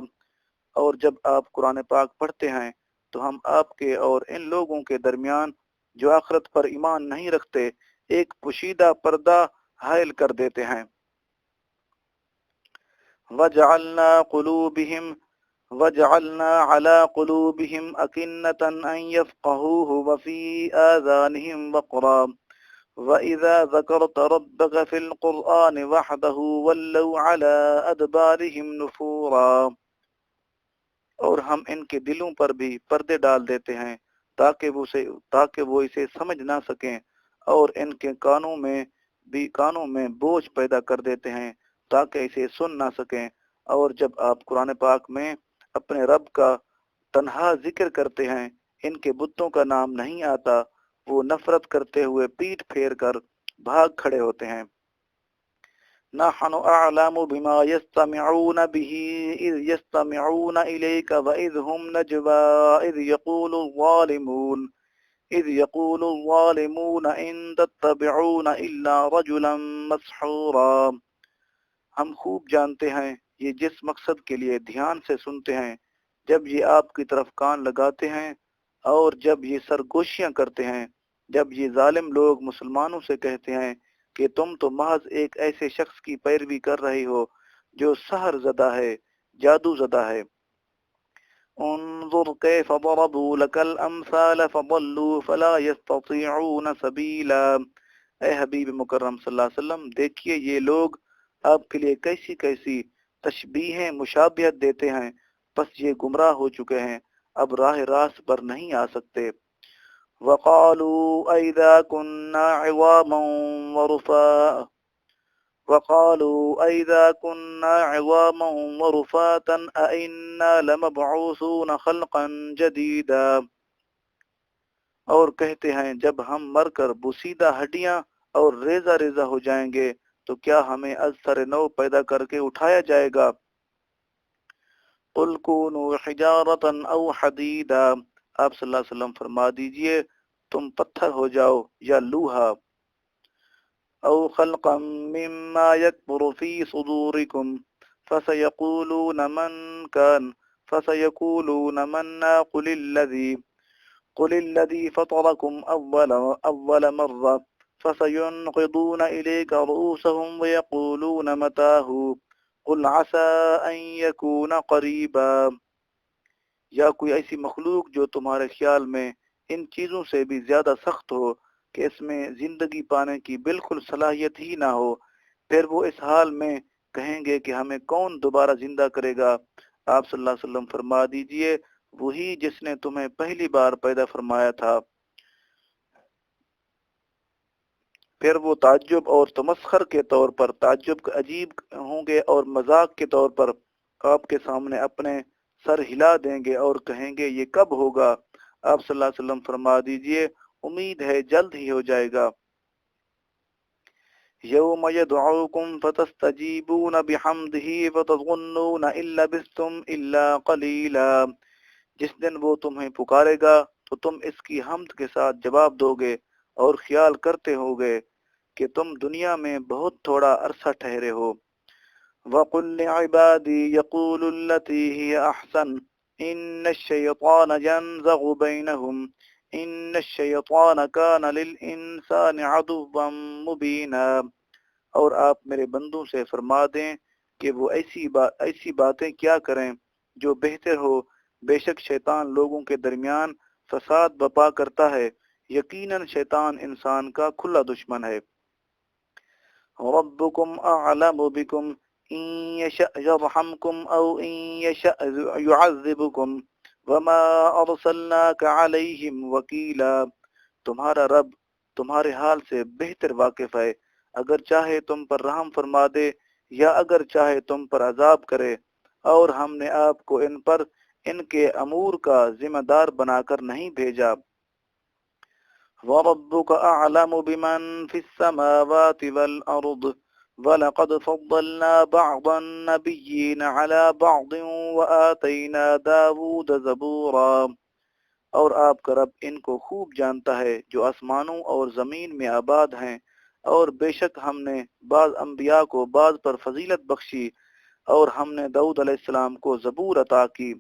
اور جب آپ قرآن پاک پڑھتے ہیں تو ہم آپ کے اور ان لوگوں کے درمیان جو آخرت پر ایمان نہیں رکھتے ایک پوشیدہ پردہ حائل کر دیتے ہیں۔ وَجَعَلْنَا عَلَى قُلُوبِهِمْ أَكِنَّةً أَن يَفْقَهُوهُ وَفِي آذَانِهِمْ وَقْرًا وَإِذَا ذَكَرْتَ رَبَّكَ فِي الْقُرْآنِ وَحْدَهُ وَلَّوْا عَلَى أَدْبَارِهِمْ نُفُورًا، اور ہم ان کے دلوں پر بھی پردے ڈال دیتے ہیں تاکہ وہ اسے سمجھ نہ سکیں، اور ان کے کانوں میں بوجھ پیدا کر دیتے ہیں تاکہ اسے سن نہ سکیں، اور جب آپ قرآن پاک میں اپنے رب کا تنہا ذکر کرتے ہیں ان کے بتوں کا نام نہیں آتا، وہ نفرت کرتے ہوئے پیٹھ پھیر کر بھاگ کھڑے ہوتے ہیں۔ نحن اعلم بما يستمعون به اذ يستمعون اليك واذ هم نجوى اذ يقول الظالمون ان تتبعون الا رجلا مسحورا، ہم خوب جانتے ہیں یہ جس مقصد کے لیے دھیان سے سنتے ہیں جب یہ آپ کی طرف کان لگاتے ہیں، اور جب یہ سرگوشیاں کرتے ہیں، جب یہ ظالم لوگ مسلمانوں سے کہتے ہیں کہ تم تو محض ایک ایسے شخص کی پیروی کر رہے ہو جو سحر زدہ ہے، جادو زدہ ہے۔ انظر کیف ضربوا لك الامثال فضلوا فلا يستطيعون سبیلا، اے حبیب مکرم صلی اللہ علیہ وسلم دیکھیے یہ لوگ آپ کے لیے کیسی کیسی تشبیہیں مشابہت دیتے ہیں، بس یہ گمراہ ہو چکے ہیں، اب راہ راست پر نہیں آ سکتے۔ وَقَالُوا أَإِذَا كُنَّا عِظَامًا وَرُفَاتًا أَإِنَّا لَمَبْعُوثُونَ خَلْقًا جَدِيدًا، اور کہتے ہیں جب ہم مر کر بوسیدہ ہڈیاں اور ریزہ ریزہ ہو جائیں گے تو کیا ہمیں از سر نو پیدا کر کے اٹھایا جائے گا۔ قُلْ كُونُوا حِجَارَةً أَوْ حَدِيدًا، آپ صلی اللہ علیہ وسلم فرما دیجئے تم پتھر ہو جاؤ یا لوہا، او خلقا مما يكبر في صدوركم فسيقولون من قل الذي فطركم أول مرة فسينقضون إليك رؤوسهم ويقولون متاه قل عسى أن يكون قريبا، یا کوئی ایسی مخلوق جو تمہارے خیال میں ان چیزوں سے بھی زیادہ سخت ہو کہ اس میں زندگی پانے کی بالکل صلاحیت ہی نہ ہو، پھر وہ اس حال میں کہیں گے کہ ہمیں کون دوبارہ زندہ کرے گا۔ آپ صلی اللہ علیہ وسلم فرما دیجئے وہی جس نے تمہیں پہلی بار پیدا فرمایا تھا۔ پھر وہ تعجب اور تمسخر کے طور پر تعجب عجیب ہوں گے اور مذاق کے طور پر آپ کے سامنے اپنے سر ہلا دیں گے اور کہیں گے یہ کب ہوگا؟ آپ صلی اللہ علیہ وسلم فرما دیجئے امید ہے جلد ہی ہو جائے گا۔ یوم یدعوکم فتستجیبون بحمدہ فتظنون ان لبثتم الا قلیلا، جس دن وہ تمہیں پکارے گا تو تم اس کی حمد کے ساتھ جواب دو گے اور خیال کرتے ہوگے کہ تم دنیا میں بہت تھوڑا عرصہ ٹھہرے ہو۔ وَقُلْ لِعِبَادِي يَقُولُوا الَّتِي هِيَ أَحْسَنُ إِنَّ الشَّيْطَانَ يَنزَغُ بَيْنَهُمْ إِنَّ الشَّيْطَانَ كَانَ لِلْإِنسَانِ عَدُوًّا مُبِينًا، اور آپ میرے بندوں سے فرما دیں کہ وہ ایسی باتیں کیا کریں جو بہتر ہو، بے شک شیطان لوگوں کے درمیان فساد بپا کرتا ہے، یقیناً شیطان انسان کا کھلا دشمن ہے۔ ربکم اعلم بکم ان یشأ یرحمکم او ان یشأ یعذبکم وما ارسلناک علیہم وکیلا، تمہارا رب تمہارے حال سے بہتر واقف ہے، اگر چاہے تم پر رحم فرما دے یا اگر چاہے تم پر عذاب کرے، اور ہم نے آپ کو ان کے امور کا ذمہ دار بنا کر نہیں بھیجا۔ وَرَبُّكَ أَعْلَمُ بِمَنْ فِي السَّمَاوَاتِ وَالْأَرْضِ وَلَقَدْ فَضَّلْنَا بَعْضَ النَّبِيِّينَ عَلَى بَعْضٍ وَآتَيْنَا دَاوُودَ زَبُورًا، اور آپ کا رب ان کو خوب جانتا ہے جو آسمانوں اور زمین میں آباد ہیں، اور بے شک ہم نے بعض انبیاء کو بعض پر فضیلت بخشی، اور ہم نے داؤد علیہ السلام کو زبور عطا کی۔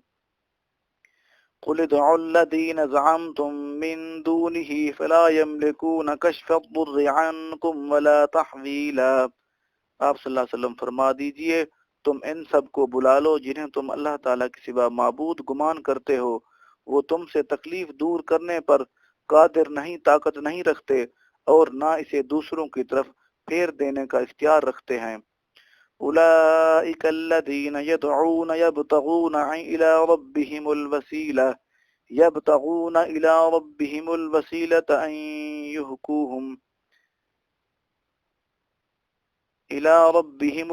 قُلِ ادْعُوا الَّذِينَ زَعَمْتُم مِّن دُونِهِ فَلَا يَمْلِكُونَ كَشْفَ الضُّرِّ عَنكُمْ وَلَا تَحْوِيلًا، آپ صلی اللہ علیہ وسلم فرما دیجئے تم ان سب کو بلا لو جنہیں تم اللہ تعالیٰ کے سوا معبود گمان کرتے ہو، وہ تم سے تکلیف دور کرنے پر قادر نہیں، طاقت نہیں رکھتے، اور نہ اسے دوسروں کی طرف پھیر دینے کا اختیار رکھتے ہیں۔ أولئك الذين يدعون يبتغون إلى ربهم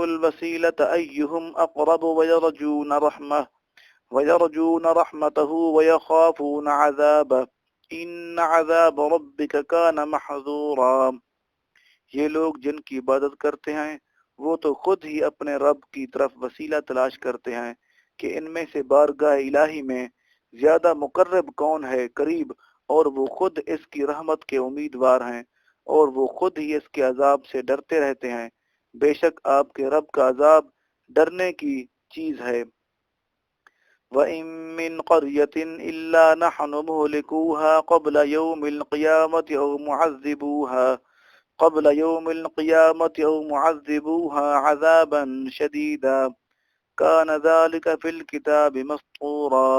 الوسيلة أيهم أقرب ويرجون رحمته ويخافون عذابه إن عذاب ربك كان محذورا، یہ لوگ جن کی عبادت کرتے ہیں وہ تو خود ہی اپنے رب کی طرف وسیلہ تلاش کرتے ہیں کہ ان میں سے بارگاہ الہی میں زیادہ مقرب کون ہے قریب، اور وہ خود اس کی رحمت کے امیدوار ہیں، اور وہ خود ہی اس کے عذاب سے ڈرتے رہتے ہیں، بے شک آپ کے رب کا عذاب ڈرنے کی چیز ہے۔ وَإِن مِّن قَرْيَةٍ إِلَّا نَحْنُ مُهْلِكُوهَا قَبْلَ يَوْمِ الْقِيَامَةِ أَوْ مُعَذِّبُوهَا عَذَابًا شَدِيدًا كَانَ ذَلِكَ فِي الْكِتَابِ مَسْطُورًا،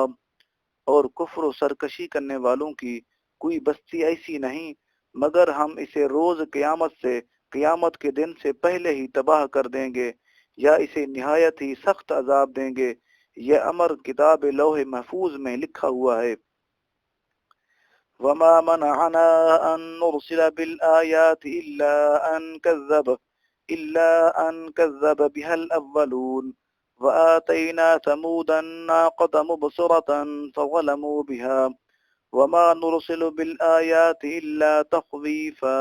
اور کفر و سرکشی کرنے والوں کی کوئی بستی ایسی نہیں مگر ہم اسے روز قیامت کے دن سے پہلے ہی تباہ کر دیں گے، یا اسے نہایت ہی سخت عذاب دیں گے، یہ امر کتاب لوح محفوظ میں لکھا ہوا ہے۔ وَمَا مَنَعَنَا أَن نُرْسِلَ بِالْآيَاتِ إِلَّا أَن كَذَّبَ بِهَا الْأَوَّلُونَ وَآتَيْنَا ثَمُودَ النَّاقَةَ مُبْصِرَةً فَظَلَمُوا بِهَا وَمَا نُرْسِلُ بِالْآيَاتِ إِلَّا تَخْوِيفًا،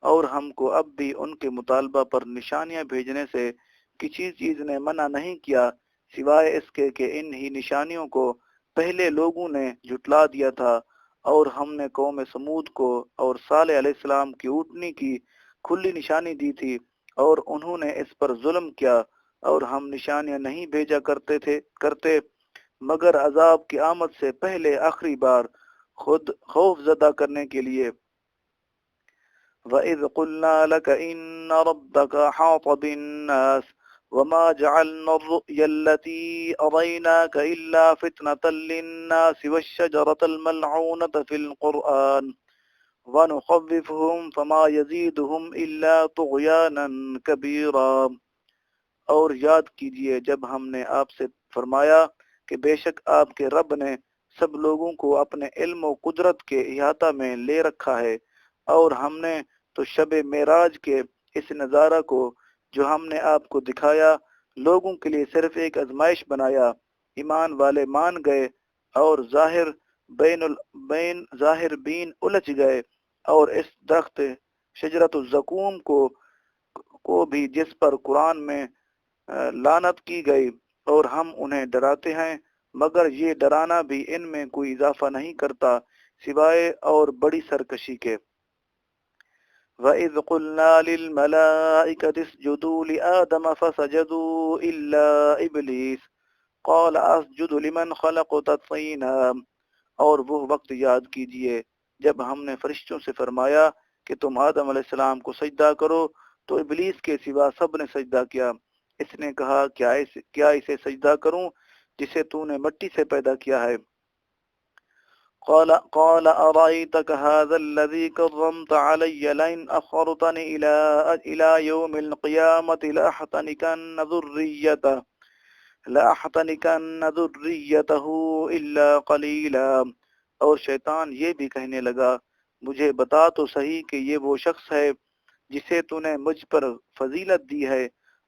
اور ہم کو اب بھی ان کے مطالبہ پر نشانیاں بھیجنے سے کسی چیز نے منع نہیں کیا سوائے اس کے کہ ان ہی نشانیوں کو پہلے لوگوں نے جھٹلا دیا تھا، اور ہم نے قوم سمود کو اور صالح علیہ السلام کی اونٹنی کی کھلی نشانی دی تھی، اور انہوں نے اس پر ظلم کیا، اور ہم نشانیاں نہیں بھیجا کرتے مگر عذاب کی آمد سے پہلے آخری بار خود خوف زدہ کرنے کے لیے۔ وَإِذْ قُلْنَا لَكَ إِنَّ رَبَّكَ أَحَاطَ بِالنَّاسِ وَمَا جَعَلْنَا الرُّؤْيَا الَّتِي أَرَيْنَاكَ إِلَّا فِتْنَةً لِلنَّاسِ وَالشَّجَرَةَ الْمَلْعُونَةَ فِي الْقُرْآنِ وَنُخَوِّفُهُمْ فَمَا يَزِيدُهُمْ إِلَّا طُغْيَانًا كَبِيرًا، اور یاد کیجئے جب ہم نے آپ سے فرمایا کہ بے شک آپ کے رب نے سب لوگوں کو اپنے علم و قدرت کے احاطہ میں لے رکھا ہے، اور ہم نے تو شب معراج کے اس نظارہ کو جو ہم نے آپ کو دکھایا لوگوں کے لیے صرف ایک آزمائش بنایا، ایمان والے مان گئے اور ظاہر بین الجھ گئے، اور اس درخت شجرت الزقوم کو بھی جس پر قرآن میں لعنت کی گئی، اور ہم انہیں ڈراتے ہیں مگر یہ ڈرانا بھی ان میں کوئی اضافہ نہیں کرتا سوائے اور بڑی سرکشی کے۔ وَإِذْ قُلْنَا لِلْمَلَائِكَةِ اسْجُدُوا لِآدَمَ فَسَجَدُوا إِلَّا إِبْلِيسَ قَالَ أَسْجُدُ لِمَنْ خَلَقْتَ طِينًا، اور وہ وقت یاد کیجئے جب ہم نے فرشتوں سے فرمایا کہ تم آدم علیہ السلام کو سجدہ کرو، تو ابلیس کے سوا سب نے سجدہ کیا۔ اس نے کہا کیا اسے سجدہ کروں جسے تو نے مٹی سے پیدا کیا ہے؟ قال أرأيتك هذا الذي كرمت علي لئن أخرتني إلى يوم القيامة لأحتنكن ذريته إلا قليلا۔ اور شیطان یہ بھی کہنے لگا، مجھے بتا تو صحیح کہ یہ وہ شخص ہے جسے تو نے مجھ پر فضیلت دی ہے،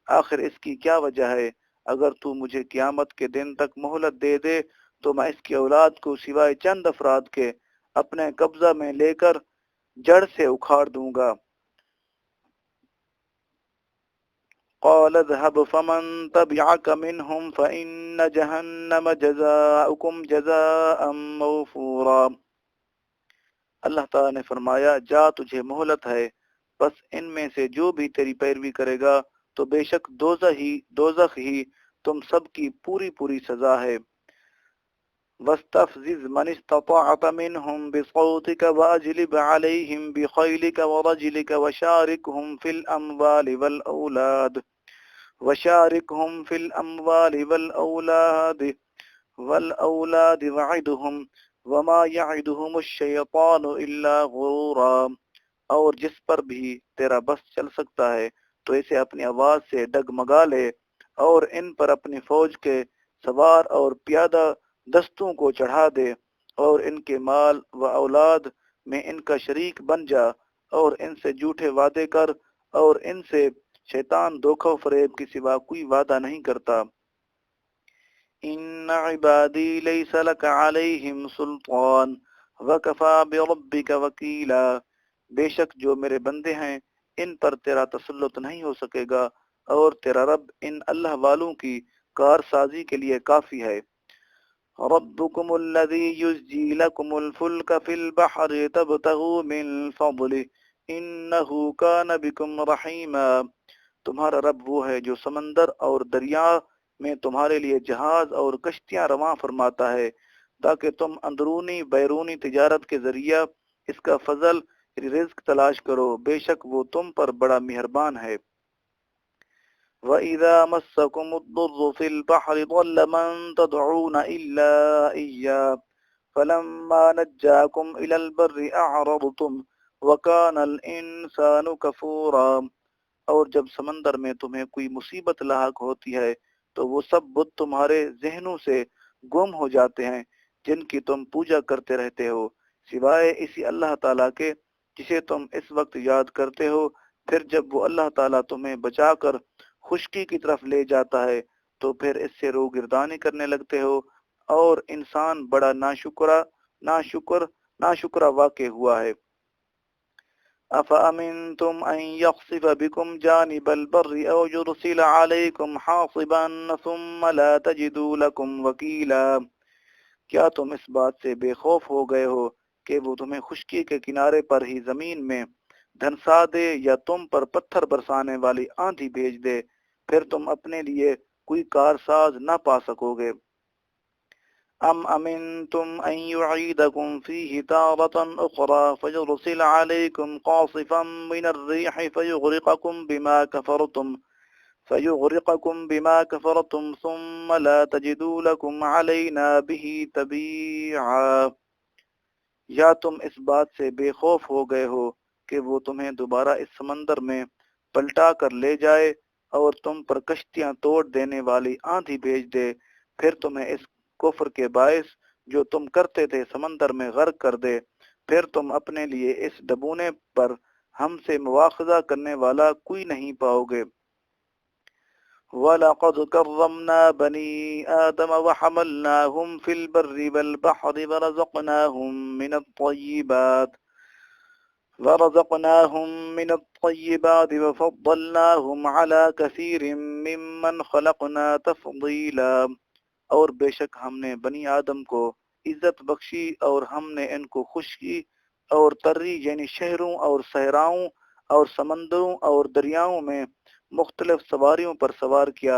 آخر اس کی کیا وجہ ہے؟ اگر تو مجھے قیامت کے دن تک مہلت دے دے تو میں اس کی اولاد کو سوائے چند افراد کے اپنے قبضہ میں لے کر جڑ سے اکھاڑ دوں گا۔ قال اذهب فمن تبعك منهم فإن جهنم جزاؤكم جزاء موفورا۔ اللہ تعالیٰ نے فرمایا، جا تجھے مہلت ہے، بس ان میں سے جو بھی تیری پیروی کرے گا تو بے شک دوزخ ہی تم سب کی پوری پوری سزا ہے۔ واستفزز من استطعت منهم بصوتك واجلب عليهم بخيلك ورجلك وشاركهم في الأموال والأولاد وعدهم وما يعدهم الشيطان إلا غرورا۔ اور جس پر بھی تیرا بس چل سکتا ہے تو اسے اپنی آواز سے ڈگمگا لے، اور ان پر اپنی فوج کے سوار اور پیادہ دستوں کو چڑھا دے، اور ان کے مال و اولاد میں ان کا شریک بن جا، اور ان سے جھوٹے وعدے کر، اور ان سے شیطان دھوکہ و فریب کے سوا کوئی وعدہ نہیں کرتا۔ ان عبادی لیس لک علیہم سلطان وکفی بربک وکیلا۔ بے شک جو میرے بندے ہیں ان پر تیرا تسلط نہیں ہو سکے گا، اور تیرا رب ان اللہ والوں کی کارسازی کے لیے کافی ہے۔ ربكم الذي يزجي لكم الفلك في البحر تبتغوا من فضله إنه كان بكم رحيما۔ تمہارا رب وہ ہے جو سمندر اور دریا میں تمہارے لیے جہاز اور کشتیاں رواں فرماتا ہے تاکہ تم اندرونی بیرونی تجارت کے ذریعہ اس کا فضل رزق تلاش کرو، بے شک وہ تم پر بڑا مہربان ہے۔ وَإِذَا مَسَّكُمُ الضُّرُّ فِي الْبَحْرِ ضَلَّ مَن تَدْعُونَ إِلَّا إِيَّاهُ فَلَمَّا نَجَّاكُمْ إِلَى الْبَرِّ أَعْرَضْتُمْ وَكَانَ الْإِنسَانُ كَفُورًا۔ اور جب سمندر میں تمہیں کوئی مصیبت لاحق ہوتی ہے تو وہ سب بت تمہارے ذہنوں سے گم ہو جاتے ہیں جن کی تم پوجا کرتے رہتے ہو، سوائے اسی اللہ تعالیٰ کے جسے تم اس وقت یاد کرتے ہو۔ پھر جب وہ اللہ تعالیٰ تمہیں بچا کر خشکی کی طرف لے جاتا ہے تو پھر اس سے روگردانی کرنے لگتے ہو، اور انسان بڑا ناشکرا واقع ہوا ہے۔ أَفَأَمِنْتُمْ أَنْ يَخْسِفَ بِكُمْ جَانِبَ الْبَرِّ أَوْ يُرْسِلَ عَلَيْكُمْ حَاصِبًا ثُمَّ لَا تَجِدُوا لَكُمْ وَكِيلًا۔ کیا تم اس بات سے بے خوف ہو گئے ہو کہ وہ تمہیں خشکی کے کنارے پر ہی زمین میں دھنسا دے، یا تم پر پتھر برسانے والی آندھی بھیج دے، پھر تم اپنے لیے کوئی کارساز نہ پا سکو گے؟ ام امنتم ان يعيدكم فيه تارة اخرى فيرسل عليكم قاصفا من الريح فيغرقكم بما كفرتم ثم لا تجدوا لكم علينا به تبيعا۔ یا تم اس بات سے بے خوف ہو گئے ہو کہ وہ تمہیں دوبارہ اس سمندر میں پلٹا کر لے جائے اور تم پر کشتیاں توڑ دینے والی آندھی بھیج دے، پھر تمہیں اس کفر کے باعث جو تم کرتے تھے سمندر میں غرق کر دے، پھر تم اپنے لیے اس ڈبونے پر ہم سے مواخذہ کرنے والا کوئی نہیں پاؤ گے۔ وَلَقَدْ كَرَّمْنَا بَنِي آدَمَ وَحَمَلْنَاهُمْ فِي الْبَرِّ وَالْبَحْرِ ورزقناهم من الطيبات وفضلناهم على كثير ممن خلقنا تفضيلا۔ اور بے شک ہم نے بنی آدم کو عزت بخشی اور ہم نے ان کو خشکی اور تری یعنی شہروں اور صحراؤں اور سمندروں اور دریاؤں میں مختلف سواریوں پر سوار کیا،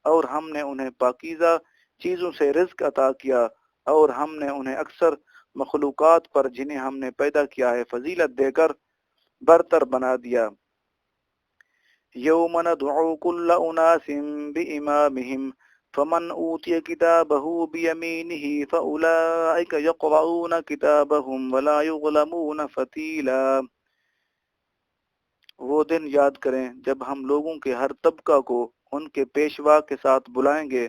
اور ہم نے انہیں پاکیزہ چیزوں سے رزق عطا کیا، اور ہم نے انہیں اکثر مخلوقات پر جنہیں ہم نے پیدا کیا ہے فضیلت دے کر برتر بنا دیا۔ یوم ندعو کل اناس بامامہم فمن اوتی کتابہ بیمینہ فاولئک یقرؤون کتابہم ولا یظلمون فتیلا۔ وہ دن یاد کریں جب ہم لوگوں کے ہر طبقہ کو ان کے پیشوا کے ساتھ بلائیں گے،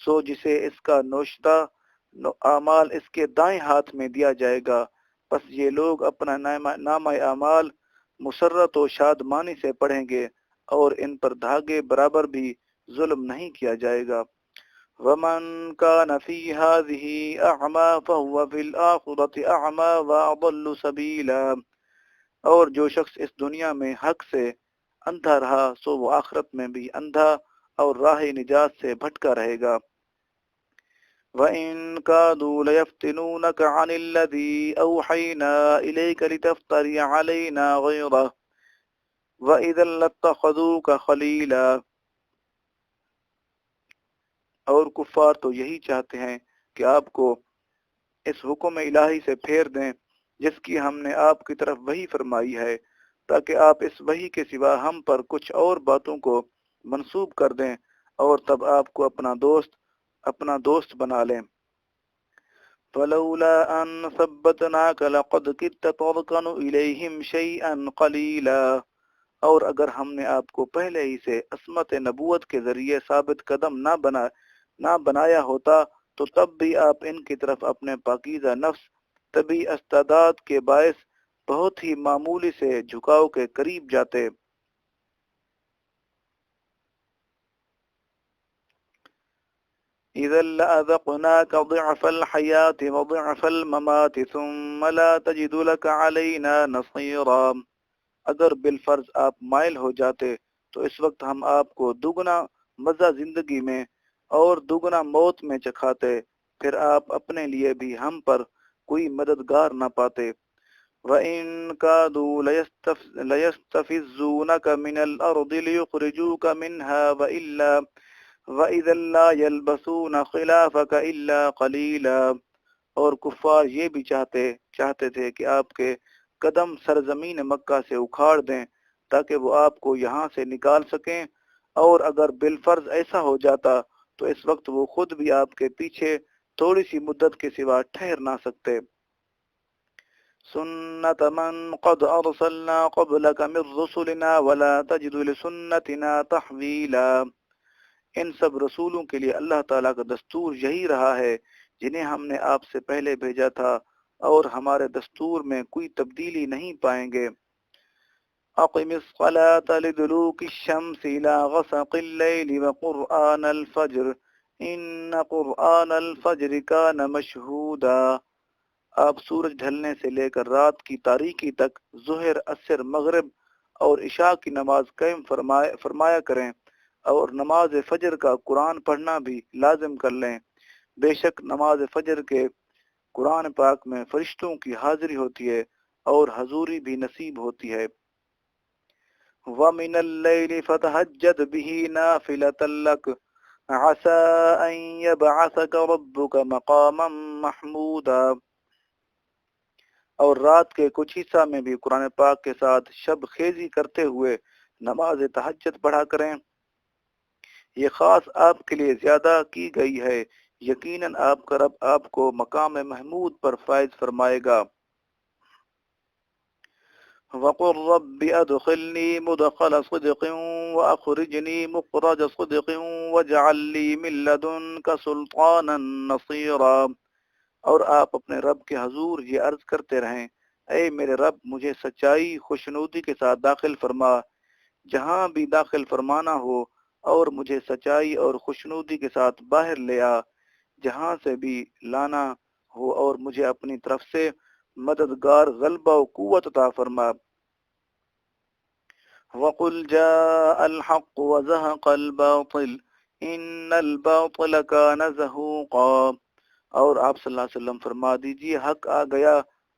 سو جسے اس کا نوشتہ اعمال اس کے دائیں ہاتھ میں دیا جائے گا، پس یہ لوگ اپنا نامہ اعمال مسرت و شادمانی سے پڑھیں گے، اور ان پر دھاگے برابر بھی ظلم نہیں کیا جائے گا۔ وَمَنْ كَانَ فِي هَذِهِ أَعْمَى فَهُوَ فِي الْآخِرَةِ أَعْمَى وَأَضَلُّ سَبِيلًا۔ اور جو شخص اس دنیا میں حق سے اندھا رہا سو وہ آخرت میں بھی اندھا اور راہ نجات سے بھٹکا رہے گا۔ وَإِن كَادُوا لَيَفْتِنُونَكَ عَنِ الَّذِي أَوْحَيْنَا إِلَيْكَ لِتَفْتَرِيَ عَلَيْنَا غَيْرَهُ وَإِذًا لَاتَّخَذُوكَ خَلِيلًا۔ اور کفار تو یہی چاہتے ہیں کہ آپ کو اس حکم الہی سے پھیر دیں جس کی ہم نے آپ کی طرف وحی فرمائی ہے، تاکہ آپ اس وحی کے سوا ہم پر کچھ اور باتوں کو منسوب کر دیں، اور تب آپ کو اپنا دوست بنا لیں۔ فَلَوْلَا أَن ثَبَّتْنَاكَ لَقَدْ كِدتَّ تَرْكَنُ إِلَيْهِمْ شَيْئًا قَلِيلًا۔ اور اگر ہم نے آپ کو پہلے ہی سے عصمت نبوت کے ذریعے ثابت قدم نہ بنایا ہوتا تو تب بھی آپ ان کی طرف اپنے پاکیزہ نفس طبی استعداد کے باعث بہت ہی معمولی سے جھکاؤ کے قریب جاتے۔ اذا لأذقناك ضعف الحياة وضعف الممات ثم لا تجد لك علينا نصيرا۔ اگر بالفرض آپ مائل ہو جاتے تو اس وقت ہم آپ کو دگنا مزہ زندگی میں اور دگنا موت میں چکھاتے، پھر آپ اپنے لیے بھی ہم پر کوئی مددگار نہ پاتے۔ وَإِن كَادُوا لَيَسْتَفِزُّونَكَ مِنَ الْأَرْضِ لِيُخْرِجُوكَ مِنْهَا وَإِذًا لَا يَلْبَثُونَ خِلَافَكَ إِلَّا قَلِيلًا۔ اور کفار یہ بھی چاہتے تھے کہ آپ کے قدم سرزمین مکہ سے اکھاڑ دیں تاکہ وہ آپ کو یہاں سے نکال سکیں، اور اگر بالفرض ایسا ہو جاتا تو اس وقت وہ خود بھی آپ کے پیچھے تھوڑی سی مدت کے سوا ٹھہر نہ سکتے۔ سنت من قد ارسلنا قبلك من رسلنا ولا تجد لسنتنا تحویلا۔ ان سب رسولوں کے لیے اللہ تعالیٰ کا دستور یہی رہا ہے جنہیں ہم نے آپ سے پہلے بھیجا تھا، اور ہمارے دستور میں کوئی تبدیلی نہیں پائیں گے۔ اقم الصلاة لدلوک الشمس الى غسق اللیل وقرآن الفجر ان قرآن الفجر کان مشہودا۔ آپ سورج ڈھلنے سے لے کر رات کی تاریکی تک ظہر، عصر، مغرب اور عشاء کی نماز قائم فرمایا کریں، اور نماز فجر کا قرآن پڑھنا بھی لازم کر لیں۔ بے شک نماز فجر کے قرآن پاک میں فرشتوں کی حاضری ہوتی ہے اور حضوری بھی نصیب ہوتی ہے۔ وَمِنَ اللَّيْلِ فَتَهَجَّدْ بِهِ نَافِلَةً لَكَ عَسَىٰ أَن يَبْعَثَكَ رَبُّكَ مَقَامًا مَحْمُودًا۔ اور رات کے کچھ حصہ میں بھی قرآن پاک کے ساتھ شب خیزی کرتے ہوئے نماز تہجد پڑھا کریں، یہ خاص آپ کے لیے زیادہ کی گئی ہے، یقیناً آپ کا رب آپ کو مقام محمود پر فائز فرمائے گا۔ وَقُلْ رَبِّ أَدْخِلْنِي مُدْخَلَ صِدْقٍ وَأَخْرِجْنِي مُخْرَجَ صِدْقٍ وَاجْعَل لِّي مِن لَّدُنكَ سُلْطَانًا نَصِيرًا۔ اور آپ اپنے رب کے حضور یہ عرض کرتے رہیں، اے میرے رب مجھے سچائی خوشنودی کے ساتھ داخل فرما، جہاں بھی داخل فرمانا ہو، اور مجھے سچائی اور خوشنودی کے ساتھ باہر لے آ، جہاں سے بھی لانا ہو، اور مجھے اپنی طرف سے مددگار غلبہ و قوت عطا فرما۔ وَقُلْ جَاءَ الْحَقُّ وَزَهَقَ الْبَاطِلُ إِنَّ الْبَاطِلَ كَانَ زَهُوقًا، اور آپ صلی اللہ علیہ وسلم فرما دیجئے حق آ گیا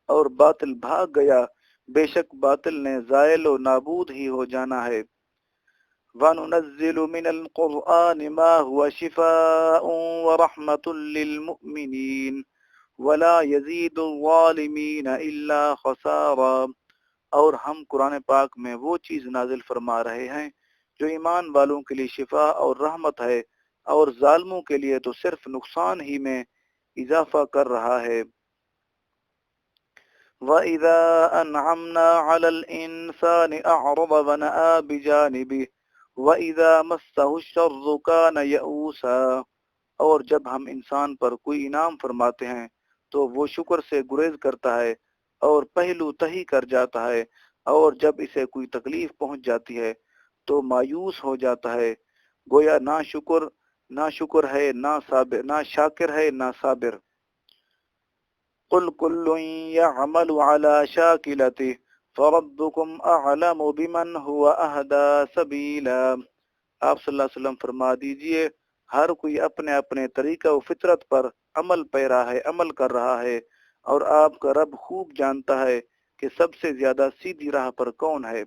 اور باطل بھاگ گیا، بے شک باطل نے زائل و نابود ہی ہو جانا ہے۔ وَنُنَزِّلُ مِنَ الْقُرْآنِ مَا هُوَ شِفَاءٌ وَرَحْمَةٌ لِّلْمُؤْمِنِينَ وَلَا يَزِيدُ الظَّالِمِينَ إِلَّا خَسَارًا، اور ہم قرآن پاک میں وہ چیز نازل فرما رہے ہیں جو ایمان والوں کے لیے شفا اور رحمت ہے، اور ظالموں کے لیے تو صرف نقصان ہی میں اضافہ کر رہا ہے۔ وَإِذَا أَنْعَمْنَا عَلَى الْإِنسَانِ أَعْرَضَ وَنَأَىٰ بِجَانِبِهِ وَإِذَا مَسَّهُ الشَّرُّ كَانَ يَئُوسًا، اور جب ہم انسان پر کوئی انعام فرماتے ہیں تو وہ شکر سے گریز کرتا ہے اور پہلو تہی کر جاتا ہے، اور جب اسے کوئی تکلیف پہنچ جاتی ہے تو مایوس ہو جاتا ہے، گویا نہ شکر ہے، نہ صابر، نہ شاکر ہے، نہ صابر۔ قل كل يعمل على شاكلته فربكم اعلم بمن هو اهدى سبيلا، آپ صلی اللہ علیہ وسلم فرما دیجئے ہر کوئی اپنے اپنے طریقہ و فطرت پر عمل پیرا ہے، عمل کر رہا ہے، اور آپ کا رب خوب جانتا ہے کہ سب سے زیادہ سیدھی راہ پر کون ہے۔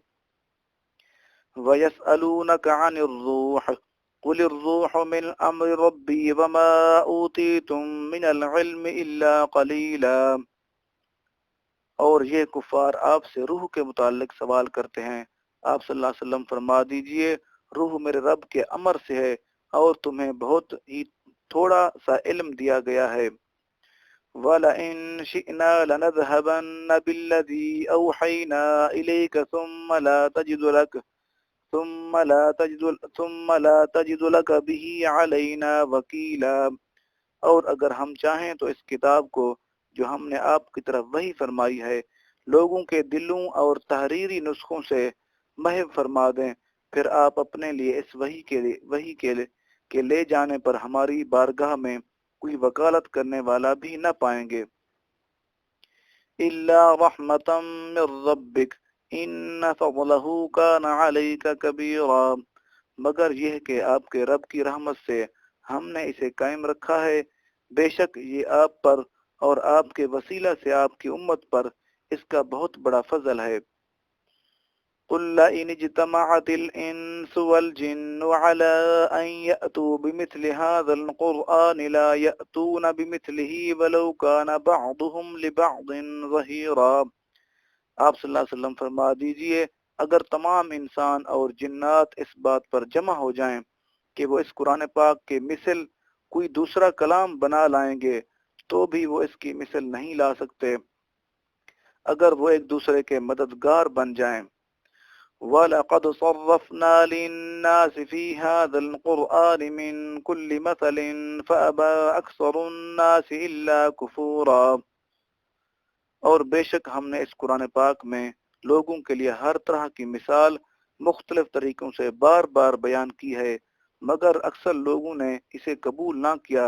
وَيَسْأَلُونَكَ عَنِ الرُّوحِ قُلِ الرُّوحُ مِنْ أَمْرِ رَبِّي وَمَا أُوتِيتُم مِّنَ الْعِلْمِ إِلَّا قَلِيلًا، اور یہ کفار آپ سے روح کے متعلق سوال کرتے ہیں، آپ صلی اللہ علیہ وسلم فرما دیجئے روح میرے رب کے امر سے ہے، اور تمہیں بہت ہی تھوڑا سا علم دیا گیا ہے۔ وَلَئِن شِئْنَا لَنَذْهَبَنَّ بِالَّذِي أَوْحَيْنَا إِلَيْكَ ثُمَّ لَا تَجِدُ لَكَ بِهِ عَلَيْنَا وَكِيلًا، اور اگر ہم چاہیں تو اس کتاب کو جو ہم نے آپ کی طرف وحی فرمائی ہے لوگوں کے دلوں اور تحریری نسخوں سے محو فرما دیں، پھر آپ اپنے لیے اس وحی کے لے جانے پر ہماری بارگاہ میں کوئی وکالت کرنے والا بھی نہ پائیں گے۔ إِلَّا رَحْمَةً مِّن رَّبِّكَ إِنَّ فَضْلَهُ كَانَ عَلَيْكَ كَبِيرًا، مگر یہ کہ آپ کے رب کی رحمت سے ہم نے اسے قائم رکھا ہے، بے شک یہ آپ پر اور آپ کے وسیلہ سے آپ کی امت پر اس کا بہت بڑا فضل ہے۔ قُل لَّئِنِ اجْتَمَعَتِ الْإِنسُ وَالْجِنُّ عَلَىٰ أَن يَأْتُوا بِمِثْلِ هَٰذَا الْقُرْآنِ لَا يَأْتُونَ بِمِثْلِهِ وَلَوْ كَانَ بَعْضُهُمْ لِبَعْضٍ ظَهِيرًا، آپ صلی اللہ علیہ وسلم فرما دیجئے اگر تمام انسان اور جنات اس بات پر جمع ہو جائیں کہ وہ اس قرآن پاک کے مثل کوئی دوسرا کلام بنا لائیں گے تو بھی وہ اس کی مثل نہیں لا سکتے اگر وہ ایک دوسرے کے مددگار بن جائیں۔ وَلَقَدْ صَرَّفْنَا لِلنَّاسِ فِي هَٰذَا الْقُرْآنِ مِنْ كُلِّ مَثَلٍ فَأَبَىٰ أَكْثَرُ النَّاسِ إِلَّا كُفُورًا، اور بے شک ہم نے اس قرآن پاک میں لوگوں کے لیے ہر طرح کی مثال مختلف طریقوں سے بار بار بیان کی ہے، مگر اکثر لوگوں نے اسے قبول نہ کیا،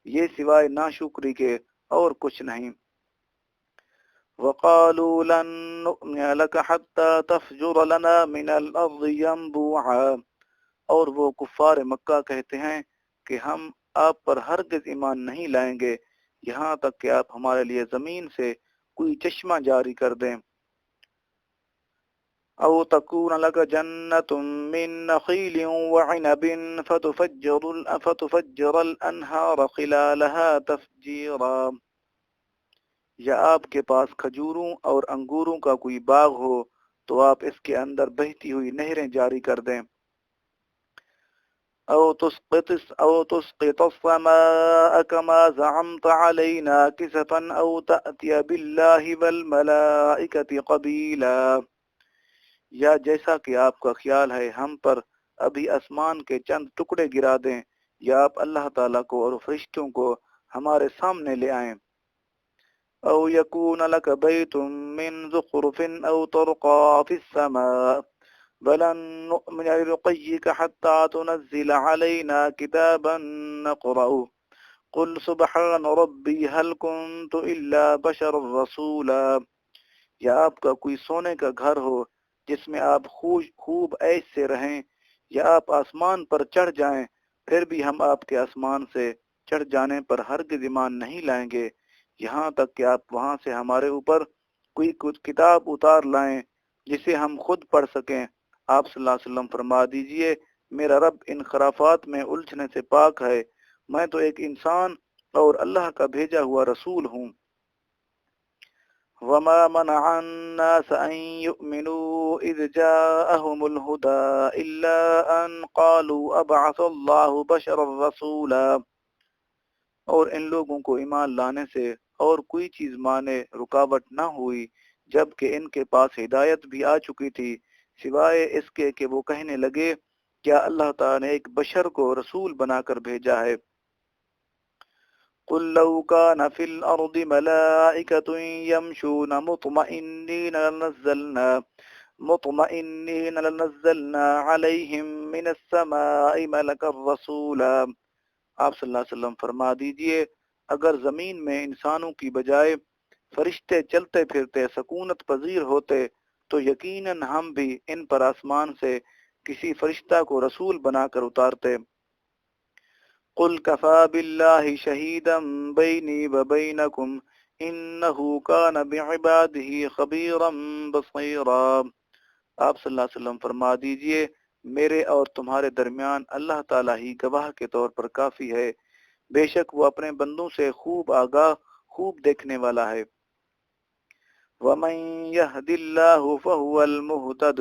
یہ سوائے ناشکری کے اور کچھ نہیں۔ وَقَالُوا لَن نُّؤْمِنَ لَكَ حَتَّىٰ تَفْجُرَ لَنَا مِنَ الْأَرْضِ يَنبُوعًا، اور وہ کفار مکہ کہتے ہیں کہ ہم آپ پر ہرگز ایمان نہیں لائیں گے یہاں تک کہ آپ ہمارے لیے زمین سے کوئی چشمہ جاری کر دیں۔ أَوْ تَكُونَ لَكَ جَنَّةٌ مِّن نَخِيلٍ وَعِنَبٍ فَتُفَجِّرَ الْأَنْهَارَ خِلَالَهَا تَفْجِيرًا، یا آپ کے پاس کھجوروں اور انگوروں کا کوئی باغ ہو تو آپ اس کے اندر بہتی ہوئی نہریں جاری کر دیں۔ أَوْ تُسْقِطَ السَّمَاءَ كَمَا زَعَمْتَ عَلَيْنَا كِسَفًا أَوْ تَأْتِيَ بِاللَّهِ وَالْمَلَائِكَةِ قَبِيلًا، یا جیسا کہ آپ کا خیال ہے ہم پر ابھی آسمان کے چند ٹکڑے گرا دیں، یا آپ اللہ تعالیٰ کو اور فرشتوں کو ہمارے سامنے لے آئیں۔ أو يكون لك بيت من زخرف أو ترقى في السماء بلن نؤمن لرقيك حتى تنزل علينا كتابا نقرأه قل سبحان ربي هل كنت إلا بشر رسولا. یا آپ کا کوئی سونے کا گھر ہو جس میں آپ خوب عیش سے رہیں، یا آپ آسمان پر چڑھ جائیں، پھر بھی ہم آپ کے آسمان سے چڑھ جانے پر ہرگز ایمان نہیں لائیں گے یہاں تک کہ آپ وہاں سے ہمارے اوپر کوئی کچھ کتاب اتار لائیں جسے ہم خود پڑھ سکیں۔ آپ صلی اللہ علیہ وسلم فرما دیجئے میرا رب ان خرافات میں الجھنے سے پاک ہے، میں تو ایک انسان اور اللہ کا بھیجا ہوا رسول ہوں۔ وما منع الناس أن يؤمنوا إذ جاءهم الهدى إلا أن قالوا أبعث الله بشرا رسولا، اور ان لوگوں کو ایمان لانے سے اور کوئی چیز مانے رکاوٹ نہ ہوئی جبکہ ان کے پاس ہدایت بھی آ چکی تھی، سوائے اس کے کہ وہ کہنے لگے کیا اللہ تعالیٰ نے ایک بشر کو رسول بنا کر بھیجا ہے۔ قل لو كان في الأرض ملائكة يمشون مطمئنين لنزلنا عليهم من السماء ملكا رسولا۔ آپ صلی اللہ علیہ وسلم فرما دیجئے اگر زمین میں انسانوں کی بجائے فرشتے چلتے پھرتے سکونت پذیر ہوتے تو یقیناً ہم بھی ان پر آسمان سے کسی فرشتہ کو رسول بنا کر اتارتے۔ قل كفى بالله شهيدا بيني وبينكم إنه كان بعباده خبيرا بصيرا۔ آپ صلی اللہ علیہ وسلم فرما دیجئے میرے اور تمہارے درمیان اللہ تعالیٰ ہی گواہ کے طور پر کافی ہے، بے شک وہ اپنے بندوں سے خوب آگاہ خوب دیکھنے والا ہے۔ وَمَن يَهْدِ اللَّهُ فَهُوَ الْمُهْتَدِ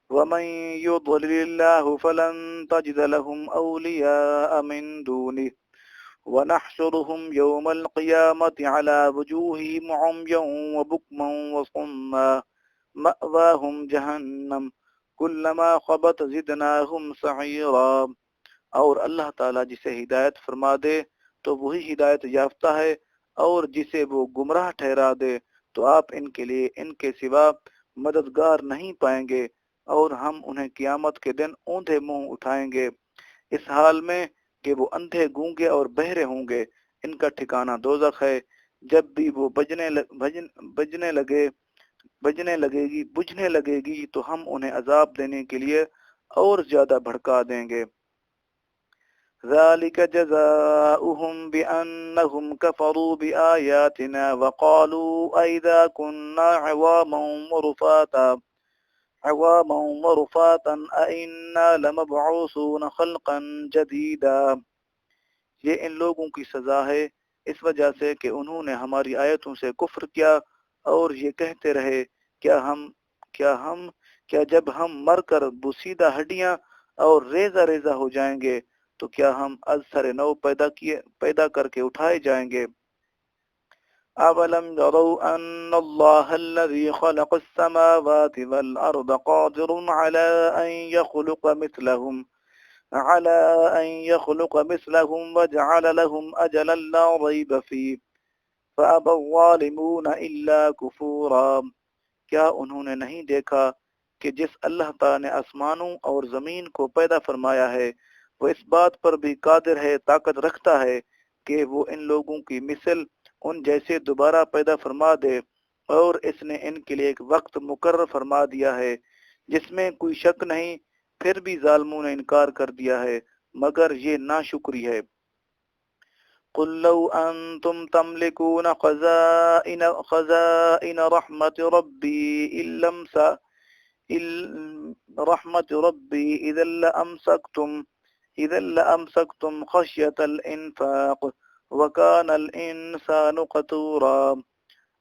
وَمَن يُضْلِلِ اللَّهُ فَلَن تَجِدَ لَهُمْ أَوْلِيَاءَ مِن دُونِهِ وَنَحْشُرُهُمْ يَوْمَ الْقِيَامَةِ عَلَى وُجُوهِهِمْ عُمْيًا وَبُكْمًا وَصُمًّا مَأْوَاهُمْ جَهَنَّمُ كُلَّمَا خَبَتْ زِدْنَاهُمْ سَعِيرًا۔ اور اللہ تعالیٰ جسے ہدایت فرما دے تو وہی ہدایت یافتہ ہے، اور جسے وہ گمراہ ٹھہرا دے تو آپ ان کے لیے ان کے سوا مددگار نہیں پائیں گے، اور ہم انہیں قیامت کے دن اوندھے منہ اٹھائیں گے اس حال میں کہ وہ اندھے گونگے اور بہرے ہوں گے، ان کا ٹھکانہ دوزخ ہے، جب بھی وہ بجھنے لگے گی تو ہم انہیں عذاب دینے کے لیے اور زیادہ بھڑکا دیں گے۔ ذَلِكَ جَزَاؤُهُمْ بِأَنَّهُمْ كَفَرُوا بِآيَاتِنَا وَقَالُوا أَإِذَا كُنَّا عِظَامًا وَرُفَاتًا أَإِنَّا لَمَبْعُوثُونَ خَلْقًا جَدِيدًا۔ یہ ان لوگوں کی سزا ہے اس وجہ سے کہ انہوں نے ہماری آیتوں سے کفر کیا اور یہ کہتے رہے کیا جب ہم مر کر بوسیدہ ہڈیاں اور ریزہ ریزہ ہو جائیں گے تو کیا ہم از سر نو پیدا کر کے اٹھائے جائیں گے۔ أَوَلَمْ يَرَوْا أَنَّ اللَّهَ الَّذِي خَلَقَ السَّمَاوَاتِ وَالْأَرْضَ قَادِرٌ على أن يخلق مثلهم وجعل لهم أجلا لا ريب فيه فأبى الظالمون إلا كفورا۔ کیا انہوں نے نہیں دیکھا کہ جس اللہ تعالیٰ نے آسمانوں اور زمین کو پیدا فرمایا ہے وہ اس بات پر بھی قادر ہے، طاقت رکھتا ہے کہ وہ ان لوگوں کی مثل ان جیسے دوبارہ پیدا فرما دے، اور اس نے ان کے لیے ایک وقت مقرر فرما دیا ہے جس میں کوئی شک نہیں، پھر بھی ظالموں نے انکار کر دیا ہے مگر یہ ناشکری ہے۔ قل لو أنتم تملكون خزائن رحمة ربي إذا لأمسكتم خشية الإنفاق وكان الإنسان قتورا۔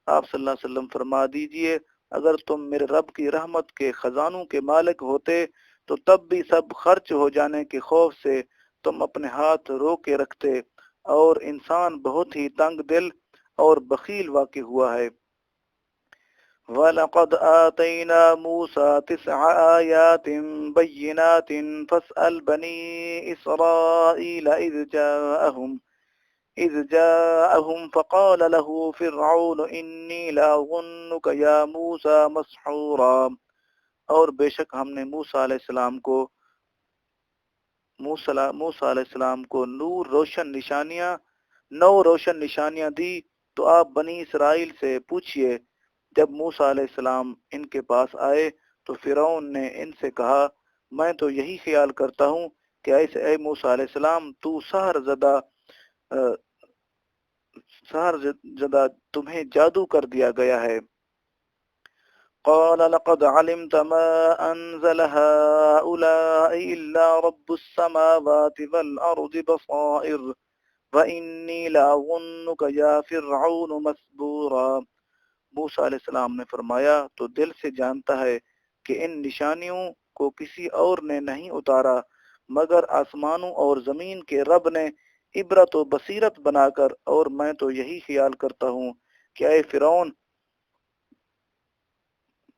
آپ صلی اللہ علیہ وسلم فرما دیجئے اگر تم میرے رب کی رحمت کے خزانوں کے مالک ہوتے تو تب بھی سب خرچ ہو جانے کے خوف سے تم اپنے ہاتھ رو کے رکھتے، اور انسان بہت ہی تنگ دل اور بخیل واقع ہوا ہے۔ وَلَقَدْ آتَيْنَا مُوسَى 9 آيَاتٍ بَيِّنَاتٍ فَاسْأَلْ بَنِي إِسْرَائِيلَ إِذْ جَاءَهُمْ إذ جاءهم فقال له فرعون إني لأظنك يا موسى مسحورا، اور بے شک ہم نے موسیٰ علیہ السلام کو موسیٰ علیہ السلام کو نو روشن نشانیاں دی۔ تو آپ بنی اسرائیل سے پوچھئے، جب موسیٰ علیہ السلام ان کے پاس آئے تو فرعون نے ان سے کہا، میں تو یہی خیال کرتا ہوں کہ اے موسیٰ علیہ السلام، تو سحر زدہ تمہیں جادو کر دیا گیا ہے۔ قال لقد علمت ما انزل هؤلاء الا رب السماوات والارض بصائر وانی لاظنك يا فرعون مسبورا۔ موسیٰ علیہ السلام نے فرمایا، تو دل سے جانتا ہے کہ ان نشانیوں کو کسی اور نے نہیں اتارا مگر آسمانوں اور زمین کے رب نے عبرت و بصیرت بنا کر، اور میں تو یہی خیال کرتا ہوں کہ اے فرعون،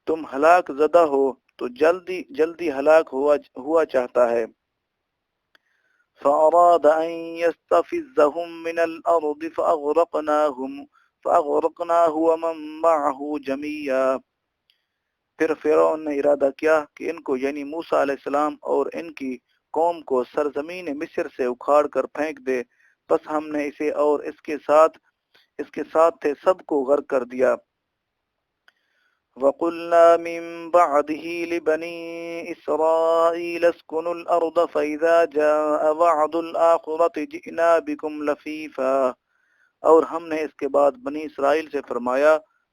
تم ہلاک زدہ ہو، تو جلدی جلدی ہلاک ہوا چاہتا ہے۔ فأراد أن يستفزهم من الأرض فأغرقناه ومن معه جميعا، پھر فرعون نے ارادہ کیا کہ ان کو یعنی موسیٰ علیہ السلام اور ان کی قوم کو سرزمین مصر سے اکھاڑ کر پھینک دے، پس ہم نے اسے اور اس کے ساتھ تھے سب کو غرق کر دیا۔ وَقُلْنَا مِن بَعْدِهِ لِبَنِي إِسْرَائِيلَ اسْكُنُوا الْأَرْضَ فَإِذَا جَاءَ وَعْدُ الْآخِرَةِ جِئْنَا بِكُمْ لَفِيفًا، اور ہم نے اس کے بعد بنی اسرائیل سے فرمایا،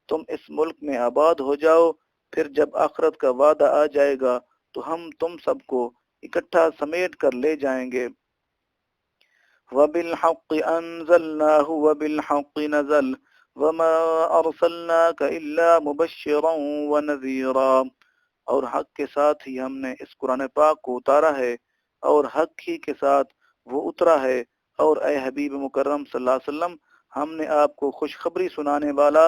تم اس ملک میں آباد ہو جاؤ، پھر جب آخرت کا وعدہ آ جائے گا تو ہم تم سب کو اکٹھا سمیٹ کر لے جائیں گے۔ وَبِالْحَقِّ أَنزَلْنَاهُ وَبِالْحَقِّ نَزَلَ وَمَا أَرْسَلْنَاكَ إِلَّا مُبَشِّرًا وَنَذِيرًا، اور حق کے ساتھ ہی ہم نے اس قرآن پاک کو اتارا ہے، اور حق ہی کے ساتھ وہ اترا ہے، اور اے حبیب مکرم صلی اللہ علیہ وسلم، ہم نے آپ کو خوشخبری سنانے والا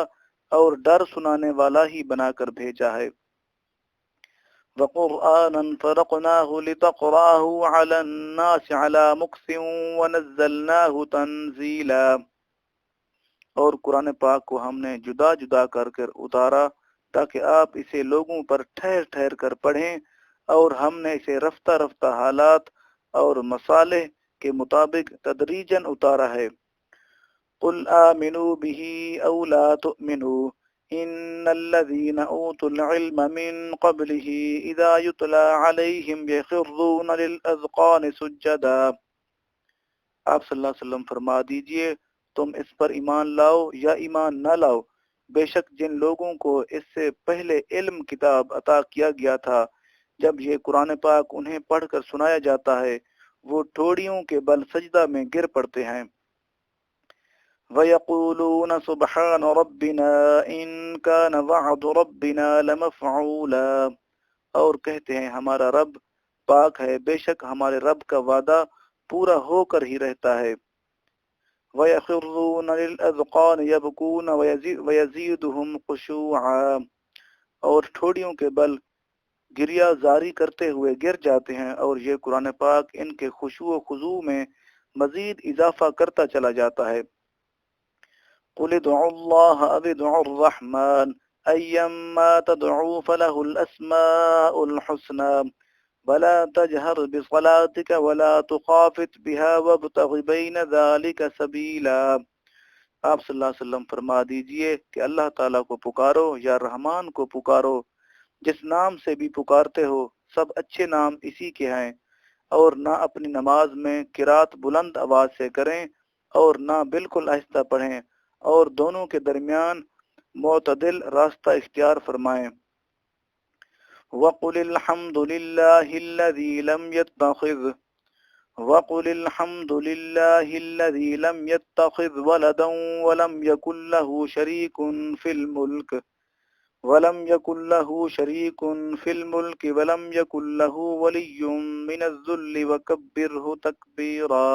اور ڈر سنانے والا ہی بنا کر بھیجا ہے۔ وَقُرْآنًا فَرَقْنَاهُ لِتَقْرَأَهُ عَلَى النَّاسِ عَلَى مُكْثٍ وَنَزَّلْنَاهُ تَنزِيلًا، اور قرآن پاک کو ہم نے جدا جدا کر اتارا تاکہ آپ اسے لوگوں پر ٹھہر ٹھہر کر پڑھیں، اور ہم نے اسے رفتہ رفتہ حالات اور مصالح کے مطابق تدریجاً اتارا ہے۔ قل آمنوا به أو لا تؤمنوا إن الذين أوتوا العلم من قبله إذا يتلى عليهم يخرون للأذقان سجدا۔ آپ صلی اللہ علیہ وسلم فرما دیجئے، تم اس پر ایمان لاؤ یا ایمان نہ لاؤ، بے شک جن لوگوں کو اس سے پہلے علم کتاب عطا کیا گیا تھا، جب یہ قرآن پاک انہیں پڑھ کر سنایا جاتا ہے، وہ ٹھوڑیوں کے بل سجدہ میں گر پڑتے ہیں۔ وَيَقُولُونَ سُبْحَانَ رَبِّنَا إِن كَانَ وَعْدُ رَبِّنَا لَمَفْعُولًا، اور کہتے ہیں ہمارا رب پاک ہے، بے شک ہمارے رب کا وعدہ پورا ہو کر ہی رہتا ہے۔ وَيَخِرُّونَ لِلْأَذْقَانِ يَبْكُونَ وَيَزِيدُهُمْ خُشُوعًا، اور ٹھوڑیوں کے بل گریہ زاری کرتے ہوئے گر جاتے ہیں، اور یہ قرآن پاک ان کے خشوع و خضوع میں مزید اضافہ کرتا چلا جاتا ہے۔ قل ادعوا الله أو ادعوا الرحمن أيما تدعوا فله الأسماء الحسنى ولا تجهر بصلاتك ولا تخافت بها وابتغ بين ذلك سبيلا۔ آپ صلی اللہ علیہ وسلم فرما دیجئے کہ اللہ تعالیٰ کو پکارو یا رحمان کو پکارو، جس نام سے بھی پکارتے ہو سب اچھے نام اسی کے ہیں، اور نہ اپنی نماز میں قرات بلند آواز سے کریں اور نہ بالکل آہستہ پڑھیں، اور دونوں کے درمیان معتدل راستہ اختیار فرمائیں۔ وَقُلِ الْحَمْدُ لِلَّهِ الَّذِي لَمْ يَتَّخِذْ وَلَدًا وَلَمْ يَكُنْ لَهُ شَرِيكٌ فِي الْمُلْكِ وَلَمْ يَكُنْ لَهُ وَلِيٌّ مِّنَ الذُّلِّ وَكَبِّرْهُ تَكْبِيرًا،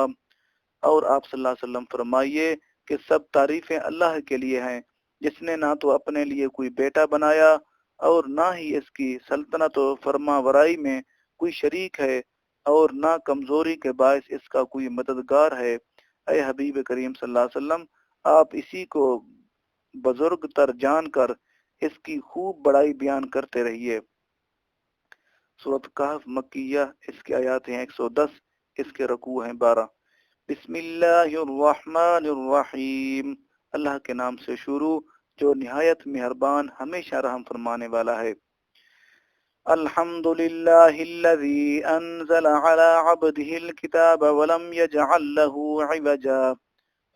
اور آپ صلی اللہ علیہ وسلم فرمائیے کہ سب تعریفیں اللہ کے لیے ہیں، جس نے نہ تو اپنے لیے کوئی بیٹا بنایا اور نہ ہی اس کی سلطنت و فرما ورائی میں کوئی شریک ہے، اور نہ کمزوری کے باعث اس کا کوئی مددگار ہے۔ اے حبیب کریم صلی اللہ علیہ وسلم آپ اسی کو بزرگ تر جان کر اس کی خوب بڑائی بیان کرتے رہیے۔ سورۃ کہف مکیہ، اس کے آیات ہیں 110، اس کے رکوع ہیں 12۔ بسم اللہ الرحمن الرحیم، اللہ کے نام سے شروع جو نہایت مہربان ہمیشہ رحم فرمانے والا ہے۔ الحمد للہ الذی انزل علی عبدہ الکتاب ولم یجعل لہ عوجا،